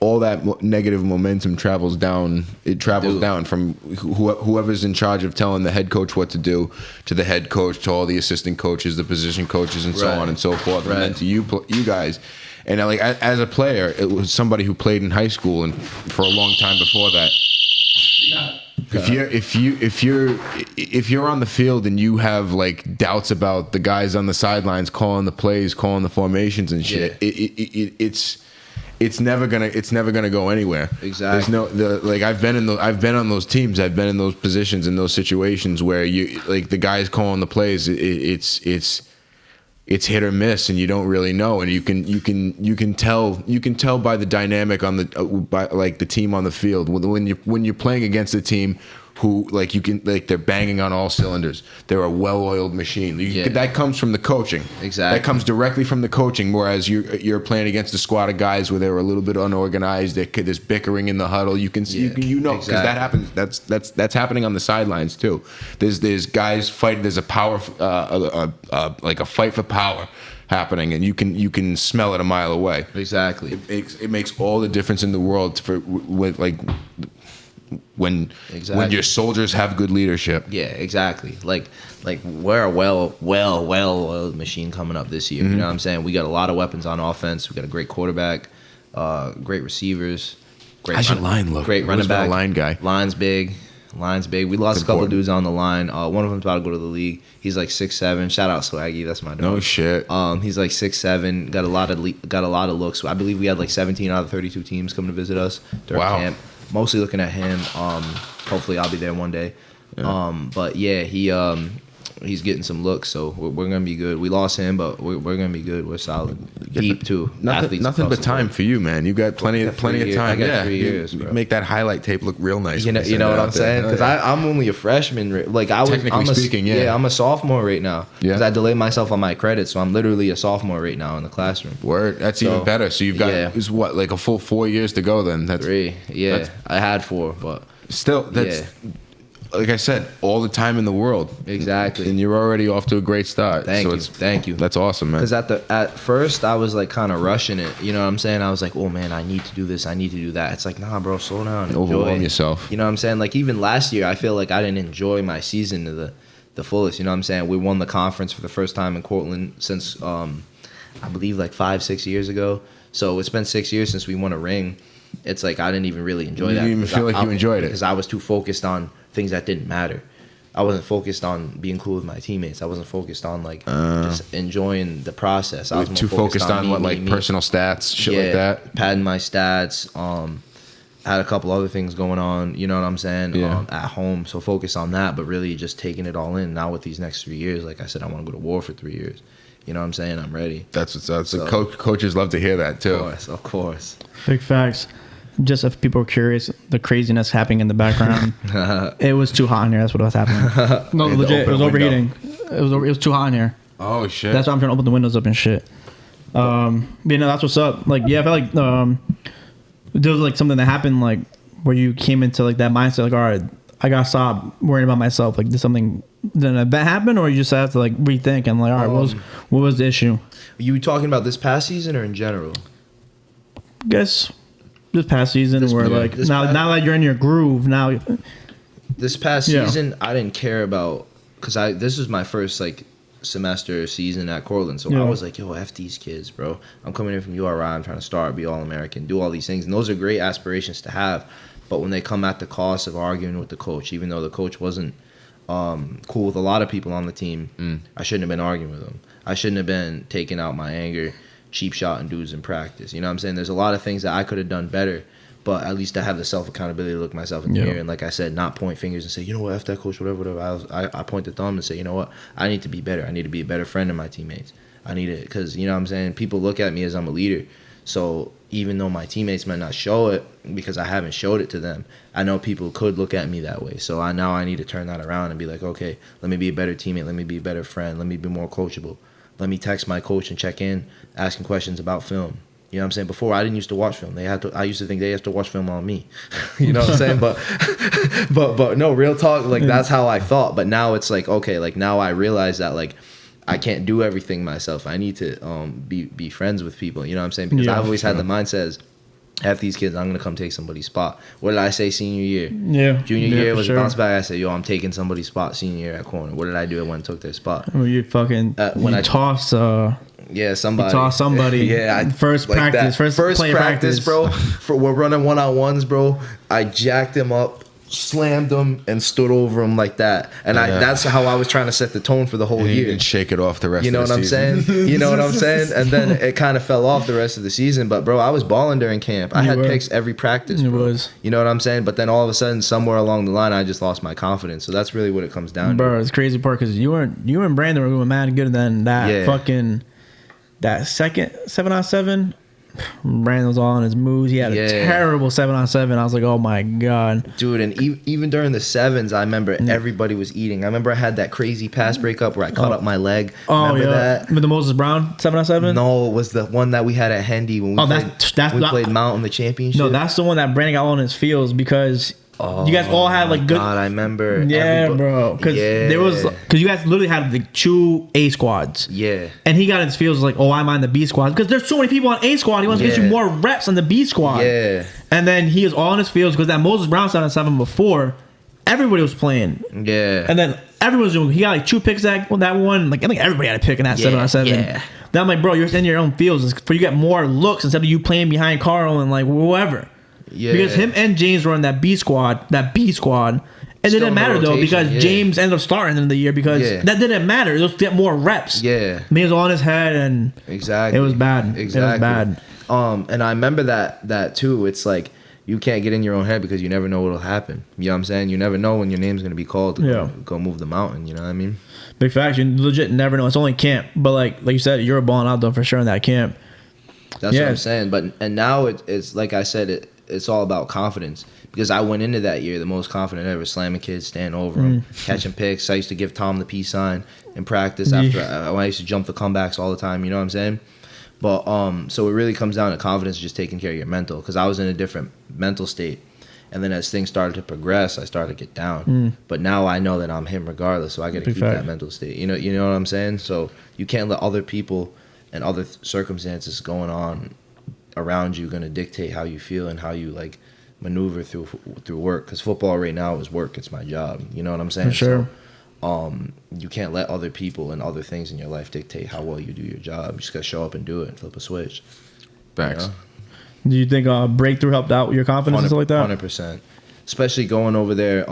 all that negative momentum travels down. It travels down from whoever's in charge of telling the head coach what to do to the head coach to all the assistant coaches, the position coaches, and so on and so forth, and then to you guys. And like as a player, it was somebody who played in high school and for a long time before that. If you're on the field and you have like doubts about the guys on the sidelines calling the plays, calling the formations and shit, it's never gonna go anywhere. Exactly. There's I've been on those teams, I've been in those positions, in those situations where you like the guys calling the plays, it's hit or miss, and you don't really know, and you can tell by the dynamic on the team on the field when you're playing against a team who they're banging on all cylinders. They're a well-oiled machine. That comes from the coaching. Exactly. That comes directly from the coaching. Whereas you're playing against a squad of guys where they're a little bit unorganized. There's bickering in the huddle. You can see, because that happens. That's happening on the sidelines too. There's guys fighting. There's a power, like a fight for power happening, and you can smell it a mile away. Exactly. It makes all the difference in the world when your soldiers have good leadership. Yeah, exactly. Like we're a well-oiled machine coming up this year. Mm-hmm. You know what I'm saying? We got a lot of weapons on offense. We got a great quarterback, great receivers. How's your line look? Great running back. Line guy. Line's big. We lost a couple of dudes on the line. One of them's about to go to the league. He's like 6'7". Shout out Swaggy, that's my dog. No shit. He's like 6'7". Got a lot of looks. I believe we had like 17 out of 32 teams come to visit us during camp. Mostly looking at him. Hopefully I'll be there one day. Yeah. But yeah, he's getting some looks, so we're gonna be good. We lost him, but we're gonna be good. We're solid. Deep too. Nothing but time for you, man. You got plenty of time. I got 3 years, bro. Make that highlight tape look real nice. You know what I'm saying? Because I'm only a freshman. Like technically speaking, I'm a sophomore right now. Because I delayed myself on my credits, so I'm literally a sophomore right now in the classroom. Word. That's even better. So you've got is what, like a full 4 years to go then? That's 3. Yeah, I had 4, but still, that's. Like I said, all the time in the world. Exactly. And you're already off to a great start. Thank you. That's awesome, man. Because at first, I was like kind of rushing it. You know what I'm saying? I was like, oh man, I need to do this. I need to do that. It's like, nah, bro, slow down. Overwhelm yourself. You know what I'm saying? Like even last year, I feel like I didn't enjoy my season to the fullest. You know what I'm saying? We won the conference for the first time in Portland since, I believe, like 5-6 years ago. So it's been 6 years since we won a ring. It's like I didn't even really enjoy that. You didn't even feel like you enjoyed it. Because I was too focused on things that didn't matter. I wasn't focused on being cool with my teammates. I wasn't focused on just enjoying the process. I was too focused on personal stats, shit like that. Padding my stats. Had a couple other things going on. You know what I'm saying? At home, so focused on that, but really just taking it all in. Now with these next 3 years, like I said, I want to go to war for 3 years. You know what I'm saying? I'm ready. That's what's up. So coaches love to hear that too. Of course. Big facts. Just if people are curious, the craziness happening in the background. It was too hot in here. That's what was happening. No, legit. It was overheating. It was too hot in here. Oh shit. That's why I'm trying to open the windows up and shit. That's what's up. Like, yeah, I feel like there was like something that happened, like where you came into like that mindset, like, all right, I gotta stop worrying about myself. Like, did an event happen, or you just have to like rethink and like, all right, what was the issue? You talking about this past season or in general? I guess this past season, now that you're in your groove now. This past season, I didn't care about, because this was my first like semester season at Cortland, so I was like, yo, F these kids, bro. I'm coming in from URI, I'm trying to start, be All-American, do all these things, and those are great aspirations to have, but when they come at the cost of arguing with the coach, even though the coach wasn't cool with a lot of people on the team, I shouldn't have been arguing with them. I shouldn't have been taking out my anger, cheap shotting dudes in practice. You know what I'm saying? There's a lot of things that I could have done better, but at least I have the self-accountability to look myself in the mirror and, like I said, not point fingers and say, you know what, F that coach, whatever. I point the thumb and say, you know what, I need to be better. I need to be a better friend to my teammates. I need it because, you know what I'm saying, people look at me as I'm a leader. So even though my teammates might not show it because I haven't showed it to them, I know people could look at me that way. So I need to turn that around and be like, okay, let me be a better teammate. Let me be a better friend. Let me be more coachable. Let me text my coach and check in, asking questions about film. You know what I'm saying? Before, I didn't used to watch film. I used to think they have to watch film on me. You know what I'm saying? But no, real talk, like that's how I thought. But now it's like, okay, like now I realize that like I can't do everything myself. I need to be friends with people. You know what I'm saying? Because I've always had the mindset is, F these kids, I'm going to come take somebody's spot. What did I say senior year? Yeah. Junior year was a bounce back. I said, yo, I'm taking somebody's spot senior year at corner. What did I do? I went and took their spot. Well, you fucking toss somebody. You toss somebody. First like practice. First practice, bro. We're running one-on-ones, bro. I jacked him up slammed him and stood over him like that. And that's how I was trying to set the tone for the whole year. And shake it off the rest of the season. You know what I'm saying? And then it kind of fell off the rest of the season. But, bro, I was balling during camp. I had picks every practice, bro. You know what I'm saying? But then all of a sudden, somewhere along the line, I just lost my confidence. So that's really what it comes down to. Bro, it's crazy part because you and Brandon were going mad good than that fucking... That second 7-on-7, Brandon was all on his moves. He had a terrible 7-on-7. I was like, oh my God. Dude, and even during the 7s, I remember everybody was eating. I remember I had that crazy pass breakup where I cut up my leg. Remember that? With the Moses Brown 7-on-7? No, it was the one that we had at Hendy when we played Mount in the championship. No, that's the one that Brandon got on his fields because... you guys all had like good. God, I remember. Yeah, bro. Because there was you guys literally had the 2 A squads. Yeah. And he got in his feels like, oh, I'm on the B squad because there's so many people on A squad. He wants to get you more reps on the B squad. Yeah. And then he was all in his feels because that Moses Brown 7-on-7 before, everybody was playing. Yeah. And then everyone was doing. He got like 2 picks that one. Like I think everybody had a pick in that 7-on-7. Yeah. Then I'm like, bro, you're in your own fields for you get more looks instead of you playing behind Carl and like whoever. Yeah. Because him and James were in that B squad. And it didn't matter though because James ended up starting in the year because that didn't matter. Just get more reps. Yeah. He was on his head and exactly it was bad. Exactly. It was bad. And I remember that too. It's like you can't get in your own head because you never know what'll happen. You know what I'm saying? You never know when your name's gonna be called to go move the mountain. You know what I mean? Big fact. You legit never know. It's only camp, but like you said, you're balling out though for sure in that camp. That's what I'm saying. But now it's like I said it's all about confidence because I went into that year the most confident ever, slamming kids, standing over them, catching picks. I used to give Tom the peace sign in practice after I used to jump the comebacks all the time. You know what I'm saying? But so it really comes down to confidence, just taking care of your mental because I was in a different mental state. And then as things started to progress, I started to get down. But now I know that I'm him regardless, so I got to keep that mental state. You know what I'm saying? So you can't let other people and other circumstances going on around you going to dictate how you feel and how you like maneuver through work because football right now is work. It's my job. You know what I'm saying? For sure. So, you can't let other people and other things in your life dictate how well you do your job. You just gotta show up and do it, flip a switch. Facts. You know? Do you think breakthrough helped out with your confidence and stuff like that? 100%. Especially going over there,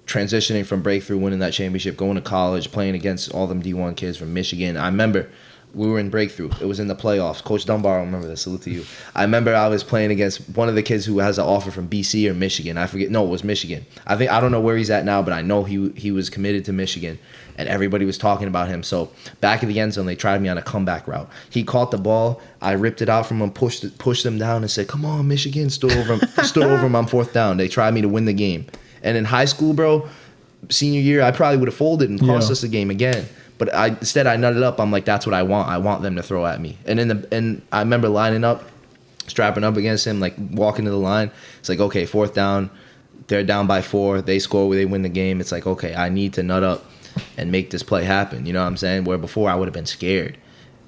transitioning from breakthrough, winning that championship, going to college, playing against all them D1 kids from Michigan. I remember we were in breakthrough. It was in the playoffs. Coach Dunbar, I remember this. Salute to you. I remember I was playing against one of the kids who has an offer from BC or Michigan. I forget. No, it was Michigan. I don't know where he's at now, but I know he was committed to Michigan, and everybody was talking about him. So back of the end zone, they tried me on a comeback route. He caught the ball. I ripped it out from him, pushed him down, and said, "Come on, Michigan!" Stood over him on 4th down. They tried me to win the game. And in high school, bro, senior year, I probably would have folded and cost us the game again. But instead I nutted up. I'm like, that's what I want. I want them to throw at me. And I remember lining up, strapping up against him, like walking to the line. It's like, okay, 4th down. They're down by 4. They score. They win the game. It's like, okay, I need to nut up and make this play happen. You know what I'm saying? Where before I would have been scared.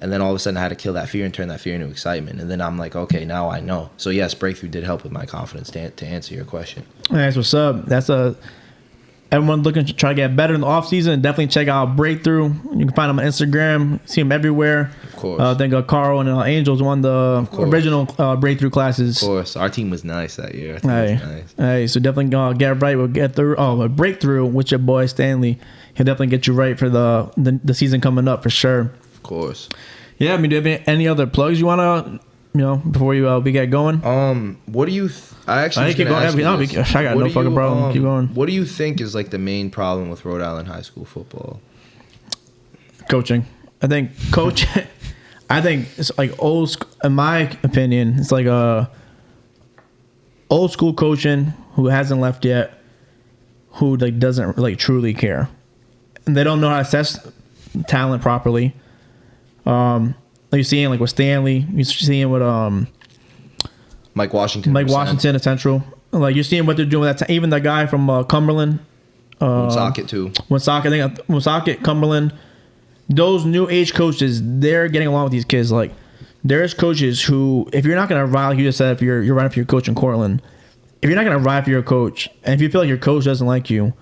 And then all of a sudden I had to kill that fear and turn that fear into excitement. And then I'm like, okay, now I know. So yes, breakthrough did help with my confidence to answer your question. That's what's up. Everyone looking to try to get better in the off season, definitely check out Breakthrough. You can find them on Instagram. See them everywhere. Of course. I think Carl and Angels won the original Breakthrough classes. Of course. Our team was nice that year. Hey, so definitely get right. We'll get through. Breakthrough with your boy Stanley. He'll definitely get you right for the season coming up for sure. Of course. Yeah, I mean, do you have any other plugs you want to, before we get going? What do you... I got no fucking problem. Keep going. What do you think is like the main problem with Rhode Island high school football? Coaching. I think it's like old school. In my opinion, it's like old school coaching who hasn't left yet, who like doesn't like truly care, and they don't know how to assess talent properly. You're seeing like with Stanley, you're seeing with Mike Washington at Central. Like you're seeing what they're doing with that. Even the guy from Cumberland, Woonsocket too. Woonsocket, Cumberland. Those new age coaches, they're getting along with these kids. Like there's coaches who, if you're not gonna ride, like you just said, if you're running for your coach in Cortland, if you're not gonna ride for your coach, and if you feel like your coach doesn't like you,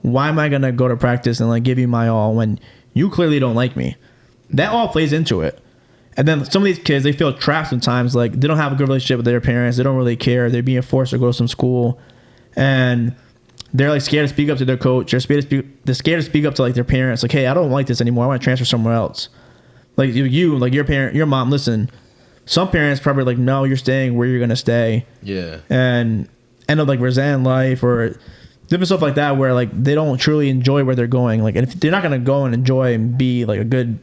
why am I gonna go to practice and like give you my all when you clearly don't like me? That all plays into it. And then some of these kids, they feel trapped sometimes. Like they don't have a good relationship with their parents. They don't really care. They're being forced to go to some school. and they're like scared to speak up to their coach. They're scared to speak up to like their parents. Like, hey, I don't like this anymore. I want to transfer somewhere else. Like you, like your parent, your mom. Listen, some parents probably like, no, you're staying where you're gonna stay. Yeah. And end up like resenting life or different stuff like that, where like they don't truly enjoy where they're going. Like, and if they're not gonna go and enjoy and be like a good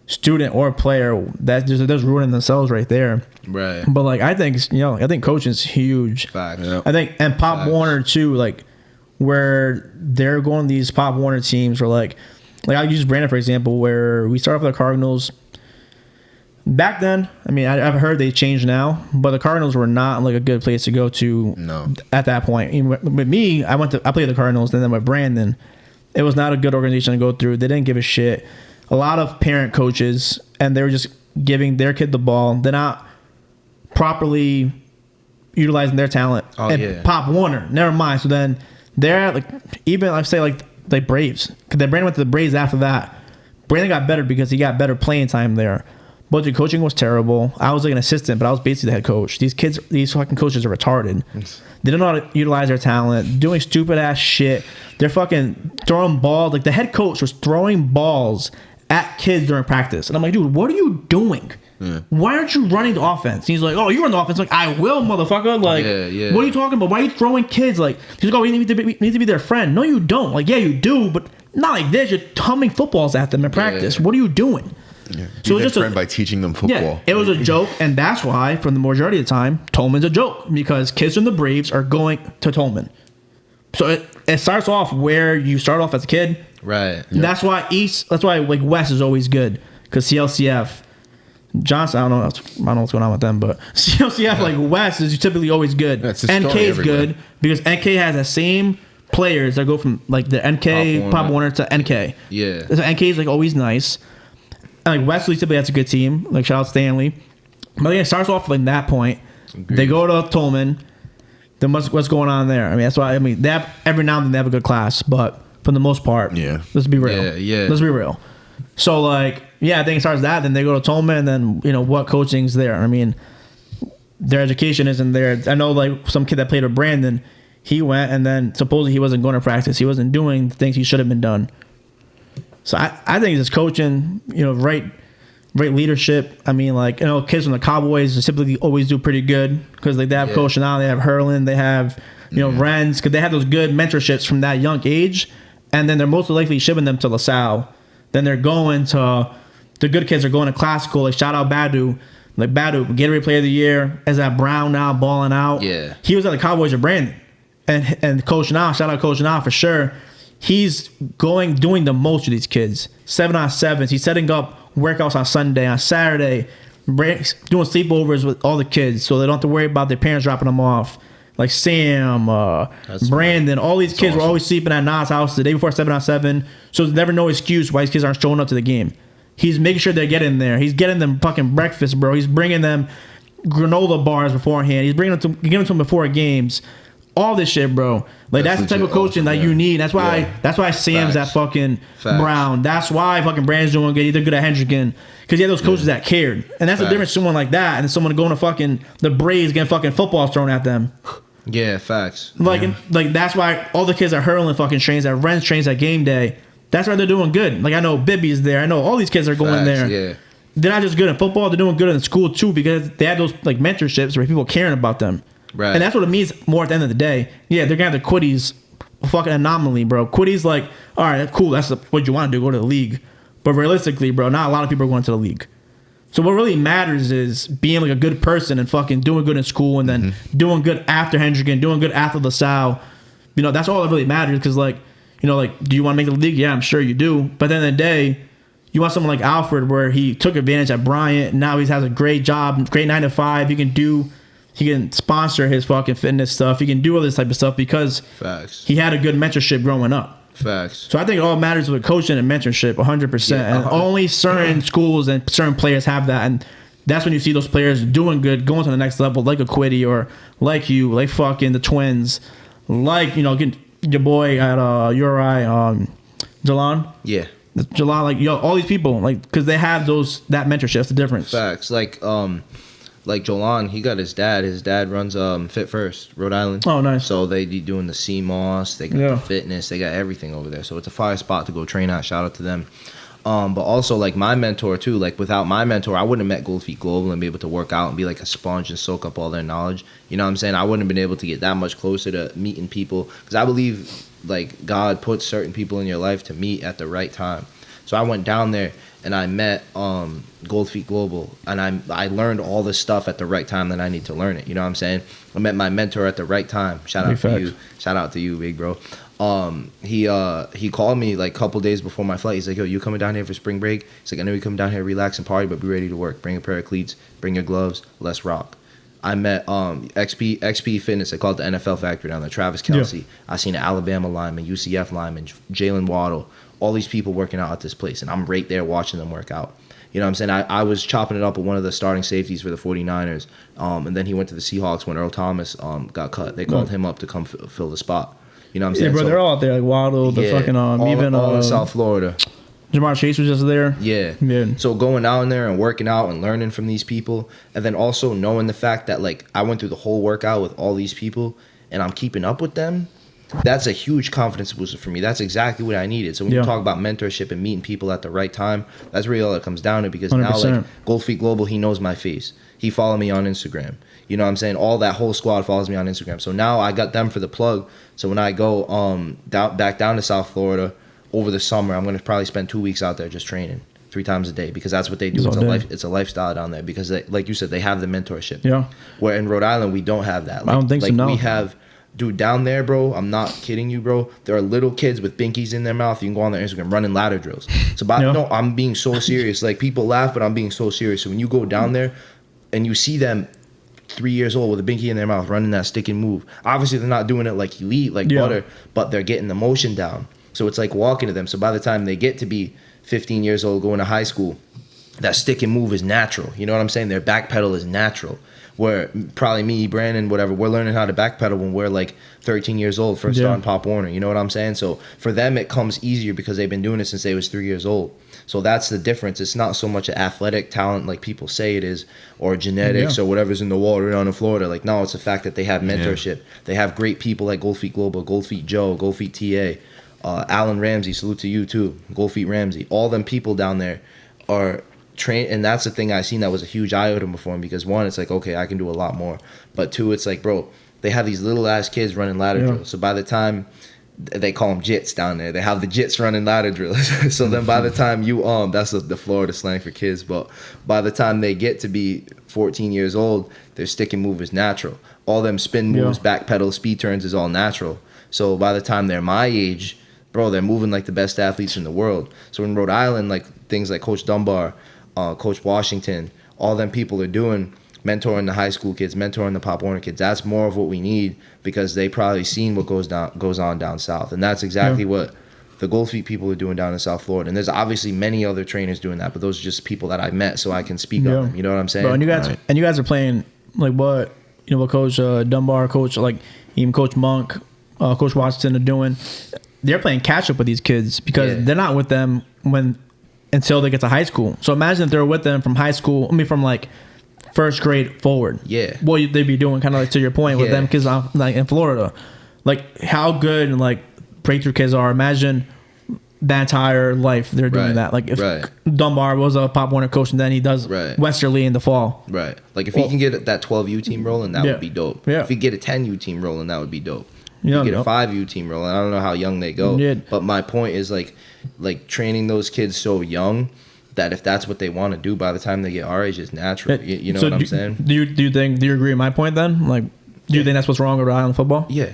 student or player, that just ruining themselves right there. Right. But like I think coaching is huge. Facts. Yep. I think, and Pop Warner too, like where they're going to these Pop Warner teams where like I'll use Brandon for example, where we start off with the Cardinals. Back then, I mean, I've heard they changed now, but the Cardinals were not like a good place to go to at that point. With me, I played the Cardinals, and then with Brandon, it was not a good organization to go through. They didn't give a shit. A lot of parent coaches, and they were just giving their kid the ball. They're not properly utilizing their talent. Oh, and yeah. Pop Warner, never mind. So then they're like, even I say like Braves, because then Brandon went to the Braves after that. Brandon got better because he got better playing time there. But the coaching was terrible. I was like an assistant, but I was basically the head coach. These fucking coaches are retarded. They don't know how to utilize their talent, doing stupid ass shit. They're fucking throwing balls. Like the head coach was throwing balls at kids during practice. And I'm like, dude, what are you doing? Yeah. Why aren't you running the offense? And he's like, oh, you run the offense. I'm like, I will, motherfucker. Like, what are you talking about? Why are you throwing kids? Like, he's like, oh, we need to be their friend. No, you don't. Like, yeah, you do, but not like this. You're humming footballs at them in practice. What are you doing? Yeah. So it was just by teaching them football. Yeah, it was a joke, and that's why, for the majority of the time, Tolman's a joke, because kids from the Braves are going to Tolman. So it starts off where you start off as a kid. Right. Yep. That's why like West is always good, because CLCF, Johnson, I don't know what's going on with them, but CLCF like West is typically always good. NK is good because NK has the same players that go from like the NK Pop Warner to NK. Yeah. So NK is like always nice. Like Wesley typically has a good team. Like shout out Stanley. But yeah, it starts off like that point. Agreed. They go to Tolman. Then what's going on there? I mean, that's why they have every now and then they have a good class, but for the most part, let's be real. Yeah. Let's be real. So like, I think it starts that. Then they go to Tolman, and then what coaching's there? I mean, their education isn't there. I know like some kid that played with Brandon, he went and then supposedly he wasn't going to practice. He wasn't doing the things he should have been done. So I think it's coaching, right leadership. I mean, like, kids from the Cowboys typically always do pretty good because like they have Coach now, they have Hurlin, they have Renz, because they have those good mentorships from that young age, and then they're most likely shipping them to LaSalle. Then they're going to the good kids are going to classical. Like shout out Badu, Gatorade Player of the Year, is at Brown now balling out. Yeah, he was at the Cowboys with Brandon, and Coach now, shout out Coach now for sure. He's doing the most with these kids. 7-on-7s. He's setting up workouts on Sunday, on Saturday, doing sleepovers with all the kids, so they don't have to worry about their parents dropping them off. Like Sam, Brandon, all these kids were always sleeping at Nas' house the day before 7-on-7, so there's never no excuse why these kids aren't showing up to the game. He's making sure they're getting there. He's getting them fucking breakfast, bro. He's bringing them granola bars beforehand. He's giving them to them before games. All this shit, bro. Like that's the type of coaching that you need. That's why Sam's at fucking Brown. That's why fucking Brandon's doing good. They're good at Hendricken, because he had those coaches that cared. And that's the difference. Someone like that and someone going to fucking the Braves getting fucking footballs thrown at them. Yeah, facts. Like that's why all the kids are hurling fucking trains, at Ren's trains at game day. That's why they're doing good. Like I know Bibby's there. I know all these kids are going there. Yeah. They're not just good at football. They're doing good in school too, because they have those like mentorships where people caring about them. Right. And that's what it means more at the end of the day. Yeah, they're going to have the Quiddies, fucking anomaly, bro. Quiddies like, all right, cool, that's what you want to do, go to the league. But realistically, bro, not a lot of people are going to the league. So what really matters is being like a good person and fucking doing good in school, and then doing good after Hendricken, doing good after LaSalle. That's all that really matters, because like, do you want to make the league? Yeah, I'm sure you do. But at the end of the day, you want someone like Alfred, where he took advantage at Bryant, and now he has a great job, great 9 to 5. He can sponsor his fucking fitness stuff. He can do all this type of stuff because he had a good mentorship growing up. Facts. So I think it all matters with coaching and mentorship 100%. And only certain schools and certain players have that. And that's when you see those players doing good, going to the next level, like a Quiddy, or like you, like fucking the Twins, like, your boy at URI, Jalon. Yeah. Jalon, like, all these people, like, because they have that mentorship. That's the difference. Facts. like Jolan, he got his dad. His dad runs Fit First, Rhode Island. Oh, nice. So they be doing the CMOS, they got the fitness, they got everything over there. So it's a fire spot to go train at. Shout out to them. But also like my mentor too. Like without my mentor, I wouldn't have met Gold Feet Global and be able to work out and be like a sponge and soak up all their knowledge. You know what I'm saying? I wouldn't have been able to get that much closer to meeting people because I believe like God puts certain people in your life to meet at the right time. So I went down there and I met Gold Feet Global, and I learned all this stuff at the right time that I need to learn it. You know what I'm saying? I met my mentor at the right time. Shout out to you. Shout out to you, big bro. He called me like a couple days before my flight. He's like, yo, you coming down here for spring break? He's like, I know you come down here, relax and party, but be ready to work. Bring a pair of cleats, bring your gloves, let's rock. I met XP Fitness. They call it the NFL Factory down there. Travis Kelce. I seen an Alabama lineman, UCF lineman, Jalen Waddle. All these people working out at this place, and I'm right there watching them work out. You know what I'm saying? I was chopping it up with one of the starting safeties for the 49ers, and then he went to the Seahawks when Earl Thomas got cut. They called him up to come fill the spot. You know what I'm saying? Yeah, bro, they're all out there. Like Waddle, the fucking all in South Florida. Jamar Chase was just there. Yeah. So going down there and working out and learning from these people, and then also knowing the fact that like I went through the whole workout with all these people, and I'm keeping up with them. That's a huge confidence booster for me. That's exactly what I needed. So when you talk about mentorship and meeting people at the right time, that's really all it comes down to. Because 100%. Now, like Gold Feet Global, he knows my face. He followed me on Instagram. You know what I'm saying? All that whole squad follows me on Instagram. So now I got them for the plug. So when I go back down to South Florida over the summer, I'm going to probably spend 2 weeks out there just training 3 times a day, because that's what they do. It's a lifestyle down there, because they, like you said, they have the mentorship. Yeah. Where in Rhode Island we don't have that. Like, I don't think so. No. We have. Dude, down there, bro, I'm not kidding you, bro. There are little kids with binkies in their mouth. You can go on their Instagram running ladder drills. So, no, I'm being so serious. Like, people laugh, but I'm being so serious. So when you go down there and you see them 3 years old with a binky in their mouth running that stick and move, obviously they're not doing it like elite, like butter, but they're getting the motion down. So it's like walking to them. So by the time they get to be 15 years old, going to high school, that stick and move is natural. You know what I'm saying? Their back pedal is natural. Where probably me, Brandon, whatever, we're learning how to backpedal when we're like 13 years old, first on Pop Warner. You know what I'm saying? So for them, it comes easier because they've been doing it since they was 3 years old. So that's the difference. It's not so much an athletic talent like people say it is, or genetics or whatever's in the water down in Florida. Like, no, it's the fact that they have mentorship. They have great people like Gold Feet Global, Gold Feet Joe, Gold Feet TA, Alan Ramsey, salute to you too, Gold Feet Ramsey. All them people down there are train, and that's the thing I seen that was a huge eye-opener for him, because one, it's like, okay, I can do a lot more, but two, it's like, bro, they have these little ass kids running ladder drills. So by the time they call them jits down there, they have the jits running ladder drills. So then by the time you that's the Florida slang for kids, but by the time they get to be 14 years old, their stick and move is natural. All them spin moves, back pedal, speed turns is all natural. So by the time they're my age, bro, they're moving like the best athletes in the world. So in Rhode Island, like things like Coach Dunbar, Coach Washington, all them people are doing, mentoring the high school kids, mentoring the Pop Warner kids. That's more of what we need, because they probably seen what goes on down south, and that's exactly what the Gold Feet people are doing down in South Florida. And there's obviously many other trainers doing that, but those are just people that I met, so I can speak of them. You know what I'm saying? Bro, and you guys are playing like what Coach Dunbar, Coach like even Coach Monk, Coach Washington are doing. They're playing catch up with these kids because they're not with them until they get to high school. So imagine if they're with them from high school, from like first grade forward. Yeah. What they'd be doing, kind of like to your point, with them kids like in Florida. Like how good and like breakthrough kids are. Imagine that entire life they're doing that. Like if Dunbar was a Pop Warner coach and then he does Westerly in the fall. Right. Like if he can get that 12U team rolling, that would be dope. Yeah. If he get a 10U team rolling, that would be dope. You get a 5U team rolling. I don't know how young they go. But my point is like training those kids so young that if that's what they want to do, by the time they get our age, it's natural. You know what I'm saying? Do you agree with my point then? Like, do you think that's what's wrong with Rhode Island football? Yeah.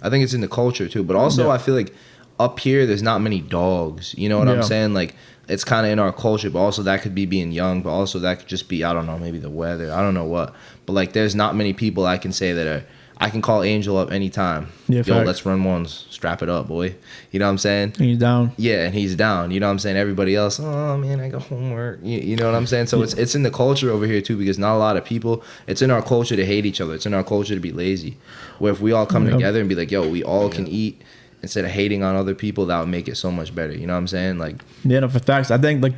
I think it's in the culture too. But also I feel like up here there's not many dogs. You know what I'm saying? Like it's kind of in our culture, but also that could be being young, but also that could just be, I don't know, maybe the weather. I don't know what. But like there's not many people I can say that are, I can call Angel up anytime. Yeah, yo, let's run ones. Strap it up, boy. You know what I'm saying? He's down. Yeah, and he's down. You know what I'm saying? Everybody else, oh, man, I got homework. You know what I'm saying? So it's in the culture over here, too, because not a lot of people, it's in our culture to hate each other. It's in our culture to be lazy. Where if we all come together and be like, yo, we all can eat, instead of hating on other people, that would make it so much better. You know what I'm saying? Like, yeah, no, for facts, I think, like,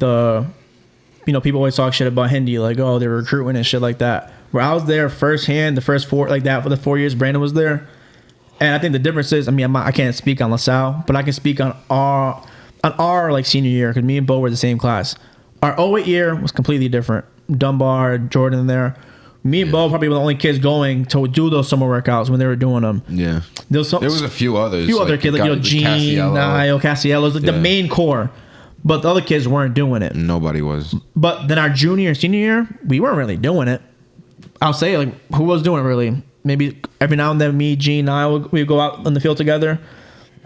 people always talk shit about Hindi, like, oh, they're recruiting and shit like that. Where I was there firsthand, the first 4, like that, for the 4 years Brandon was there. And I think the difference is, I can't speak on LaSalle, but I can speak on our like senior year, because me and Bo were the same class. Our 08 year was completely different. Dunbar, Jordan there. Me and Bo probably were the only kids going to do those summer workouts when they were doing them. Yeah. There was a few others. Other kids, like, Gene, Niall, Cassiello's, like the main core. But the other kids weren't doing it. Nobody was. But then our junior and senior year, we weren't really doing it. I'll say, like, who was doing it really? Maybe every now and then me, Gene, Niall, we'd go out on the field together.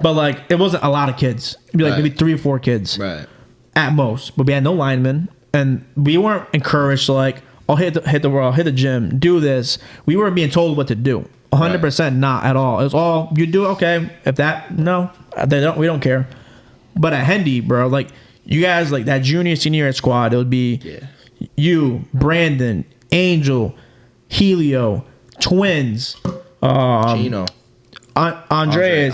But, like, it wasn't a lot of kids. It'd be like maybe 3 or 4 kids. Right. At most. But we had no linemen. And we weren't encouraged to, like, oh, hit the world, hit the gym, do this. We weren't being told what to do. 100% not at all. It was all, you do it, okay. If that, no, we don't care. But at Hendy, bro, like, you guys, like, that junior, senior squad, it would be you, Brandon, Angel, Helio, Twins, Chino, Andre,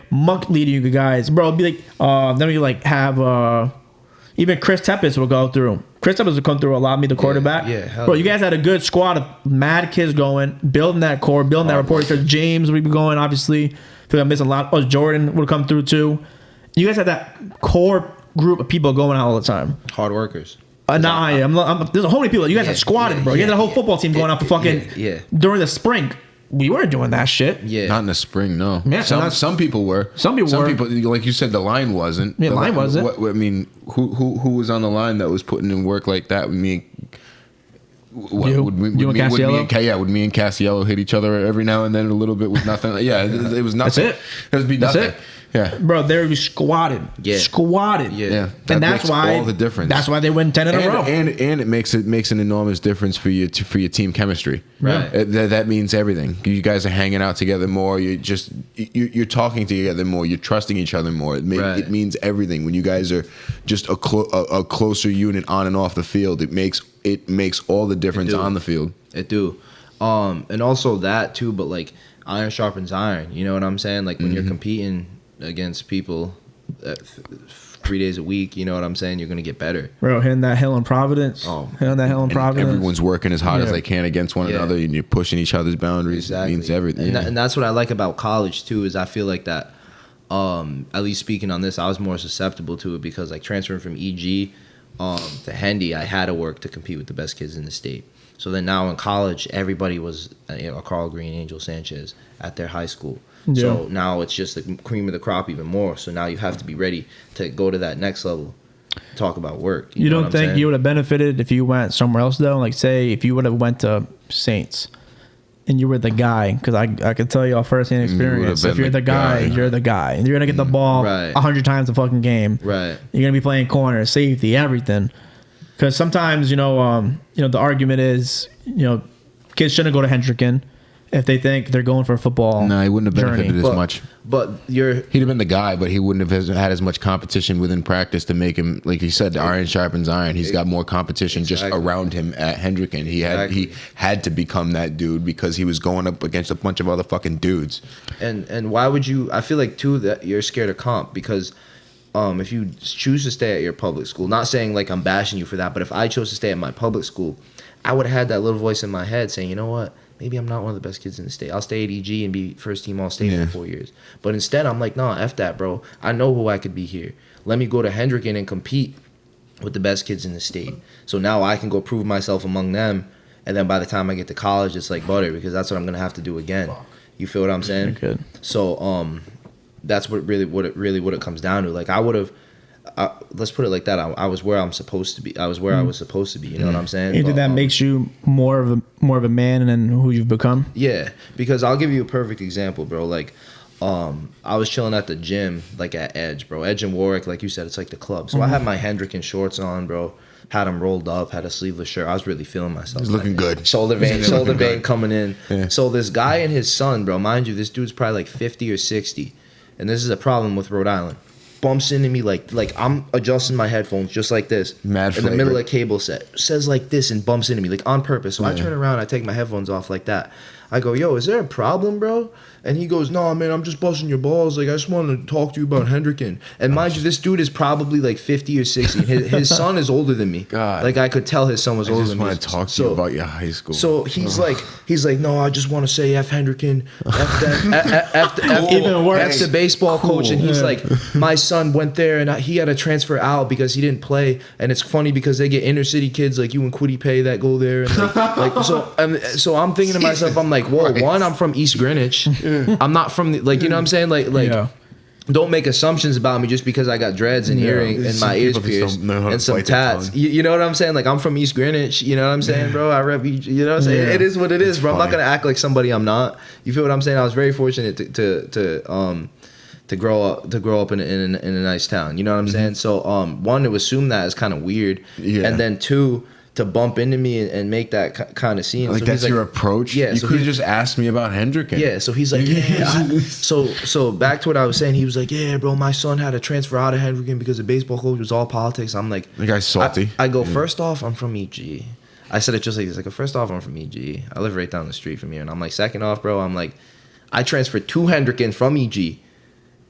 Monk leading you guys, bro. It'd be like, then we like have even Chris Tepes will go through. Chris Tepes will come through a lot. Me, the quarterback. Yeah, bro. You guys had a good squad of mad kids going, building that core, building that rapport. Because James would be going, obviously. I feel like I'm missing a lot. Oh, Jordan would come through too. You guys had that core group of people going out all the time. Hard workers. There's a whole many people. You guys had squatted, bro. You had a whole football team going out for fucking during the spring. We weren't doing that shit. Yeah, not in the spring. No. Yeah, some people were. Some people, like you said, the line wasn't. Yeah, the line wasn't. I mean, who was on the line that was putting in work like that? Would me and Cassiello hit each other every now and then a little bit with nothing. Yeah, it was nothing. That's it. It would be nothing. That's it. Yeah, bro, they would be squatted. Yeah, and that's why all the difference. That's why they win 10 in a row. And it makes an enormous difference for your team chemistry. Right, that means everything. You guys are hanging out together more. You're talking together more. You're trusting each other more. It means everything when you guys are just a closer unit on and off the field. It makes all the difference on the field. It do, and also that too. But like iron sharpens iron. You know what I'm saying? Like when you're competing against people 3 days a week, you know what I'm saying? You're gonna get better. Bro, hitting that hill in Providence. Hitting that hill in Providence. Everyone's working as hard as they can against one another, and you're pushing each other's boundaries. Exactly. It means everything. And that's what I like about college too. Is I feel like that. At least speaking on this, I was more susceptible to it because like transferring from EG to Hendy, I had to work to compete with the best kids in the state. So then now in college, everybody was a Carl Green, Angel Sanchez at their high school. Yeah. So now it's just the cream of the crop even more. So now you have to be ready to go to that next level. Talk about work. You don't think you would have benefited if you went somewhere else though? Like say if you would have went to Saints and you were the guy, because I could tell you all firsthand experience. If you're the guy, you're the guy. And you're gonna get the ball 100 times a fucking game. Right. You're gonna be playing corner, safety, everything. Because sometimes the argument is kids shouldn't go to Hendricken if they think they're going for a football. No, he wouldn't have benefited as much. But he'd have been the guy, but he wouldn't have had as much competition within practice to make him, like you said, iron sharpens iron. He's got more competition just around him at Hendricken. He had to become that dude because he was going up against a bunch of other fucking dudes. And why would you? I feel like too that you're scared of comp because if you choose to stay at your public school, not saying like I'm bashing you for that, but if I chose to stay at my public school, I would have had that little voice in my head saying, you know what? Maybe I'm not one of the best kids in the state. I'll stay at EG and be first team All-State for 4 years. But instead, I'm like, nah, F that, bro. I know who I could be here. Let me go to Hendricken and compete with the best kids in the state. So now I can go prove myself among them. And then by the time I get to college, it's like butter because that's what I'm going to have to do again. You feel what I'm saying? Good. So that's what it comes down to. Like I would have, let's put it like that. I was where I'm supposed to be. I was where I was supposed to be. You know what I'm saying? You think that makes you more of a man and who you've become? Yeah, because I'll give you a perfect example, bro. Like, I was chilling at the gym, like at Edge, bro. Edge and Warwick, like you said, it's like the club. So I had my Hendricken shorts on, bro. Had them rolled up, had a sleeveless shirt. I was really feeling myself. He's looking good. Shoulder vein coming in. Yeah. So this guy and his son, bro, mind you, this dude's probably like 50 or 60. And this is a problem with Rhode Island. Bumps into me like I'm adjusting my headphones just like this. Mad flavor. In the middle of a cable set. Says like this and bumps into me like on purpose. So I turn around, I take my headphones off like that. I go, yo, is there a problem, bro? And he goes, no, man, I'm just busting your balls. Like, I just wanted to talk to you about Hendricken. And mind you, this dude is probably like 50 or 60. His son is older than me. God. Like, I could tell his son was older than me. I just want to talk to you about your high school. So he's like, no, I just want to say F Hendricken, F the baseball coach. And he's like, my son went there and he had to transfer out because he didn't play. And it's funny because they get inner city kids like you and Quiddy Pay that go there. And so I'm thinking to myself, I'm like, whoa, one, I'm from East Greenwich. I'm not from you know what I'm saying? Like don't make assumptions about me just because I got dreads and earring and my ears pierced and some tats. You know what I'm saying? Like, I'm from East Greenwich. You know what I'm saying, bro? I rep. You know what I'm saying? It is what it is, bro. I'm not gonna act like somebody I'm not. You feel what I'm saying? I was very fortunate to grow up in a nice town. You know what I'm saying? So one, to assume that is kind of weird, and then two, to bump into me and make that kind of scene. Like, so that's your approach? Yeah. You so could have just asked me about Hendricken. Yeah, so he's like, so back to what I was saying, he was like, yeah, bro, my son had to transfer out of Hendricken because the baseball coach was all politics. I'm like... The guy's salty. I go, first off, I'm from EG. I said it just like this. Like, first off, I'm from EG. I live right down the street from here. And I'm like, second off, bro, I'm like, I transferred to Hendricken from EG.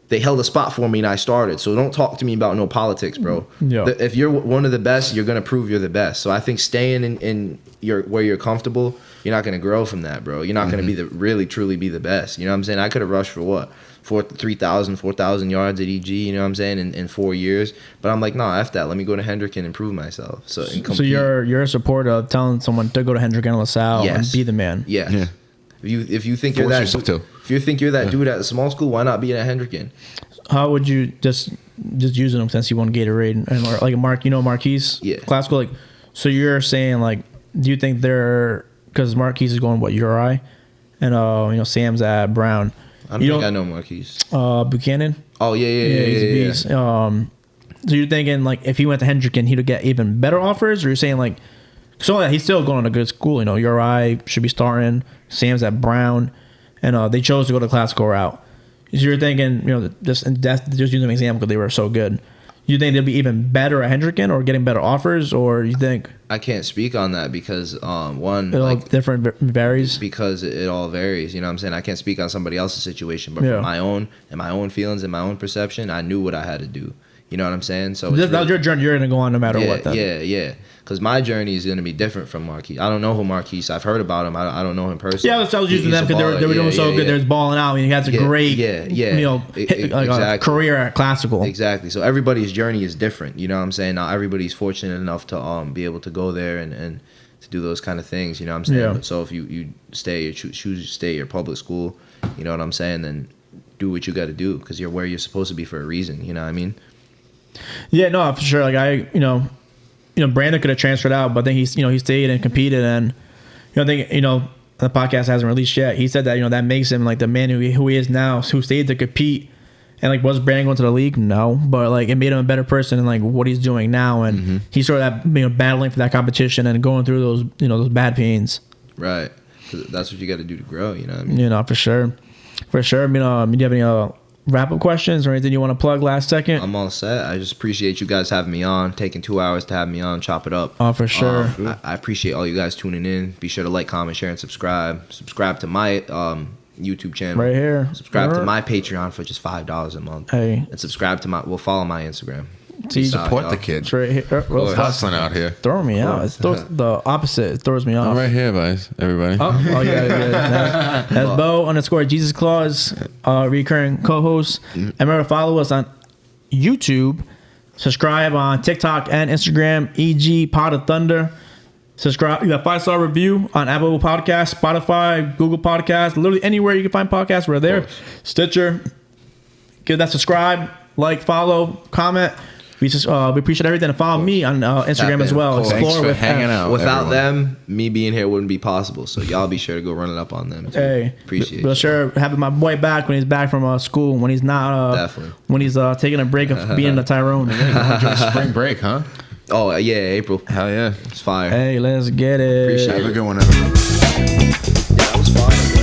They held a spot for me and I started. So don't talk to me about no politics, bro. Yeah. If you're one of the best, you're going to prove you're the best. So I think staying in where you're comfortable, you're not going to grow from that, bro. You're not going to really truly be the best. You know what I'm saying? I could have rushed for what? 4,000 yards at EG, you know what I'm saying, in 4 years. But I'm like, nah, F that. Let me go to Hendricken and prove myself. So you're a supporter of telling someone to go to Hendricken and LaSalle and be the man. Yes. Yeah. If you think you're that dude at a small school, why not be at Hendricken? How would you just using them since you won Gatorade and or like Marquise classical? Like, so you're saying, like, do you think they're, because Marquise is going URI and Sam's at Brown? I know Marquise. Buchanan. Oh yeah. He's a beast. So you're thinking, like, if he went to Hendricken, he would get even better offers, or you're saying, like, so he's still going to a good school, URI should be starting, Sam's at Brown, and they chose to go the classical route. So you're thinking, just using an example because they were so good. You think they'll be even better at Hendricken or getting better offers, or you think? I can't speak on that because one, it all different varies. Because it all varies. You know what I'm saying? I can't speak on somebody else's situation, but from my own feelings and my own perception, I knew what I had to do. You know what I'm saying? So that was your journey. You're gonna go on no matter what. Then. Yeah. Because my journey is gonna be different from Marquise. I don't know who Marquise. I've heard about him. I don't know him personally. Yeah, I was using them because they were doing so good. They was balling out. I mean, he has a great, a career at classical. Exactly. So everybody's journey is different. You know what I'm saying? Not everybody's fortunate enough to be able to go there and to do those kind of things. You know what I'm saying? Yeah. So if you choose to stay at your public school, you know what I'm saying? Then do what you got to do because you're where you're supposed to be for a reason. You know what I mean? Yeah, no, for sure. Like Brandon could have transferred out, but then he stayed and competed, and I think the podcast hasn't released yet. He said that that makes him like the man who he is now, who stayed to compete. And like, was Brandon going to the league? No, but like it made him a better person in like what he's doing now, and he's sort of that battling for that competition and going through those those bad pains. Right, 'cause that's what you got to do to grow. You know what I mean? For sure. I mean, do you have any wrap-up questions or anything you want to plug last second? I'm all set. I just appreciate you guys having me on, taking 2 hours to have me on, chop it up. Oh, for sure. I appreciate all you guys tuning in. Be sure to like, comment, share, and subscribe. Subscribe to my YouTube channel. Right here. Subscribe to my Patreon for just $5 a month. Hey. And subscribe to follow my Instagram. Support the kid. It's right here. We're hustling out here. Throwing me out. It's the opposite. It throws me off. I'm right here, guys. Everybody. Oh yeah. That's Bo_Jesus Claus, recurring co-host. And remember to follow us on YouTube. Subscribe on TikTok and Instagram. EG Pod of Thunder. Subscribe. You got 5-star review on Apple Podcasts, Spotify, Google Podcasts, literally anywhere you can find podcasts. We're there. Stitcher. Give that subscribe, like, follow, comment. We appreciate everything. And follow me on Instagram as well. Thanks for hanging out. Without them, me being here wouldn't be possible. So y'all be sure to go run it up on them. Too. Hey, appreciate it. We'll sure having my boy back when he's back from school. When he's not, definitely. When he's taking a break of being a Tyrone. Spring break, huh? Oh yeah, April. Hell yeah, it's fire. Hey, let's get it. Appreciate it. Have a good one, everyone. Yeah, that was fire.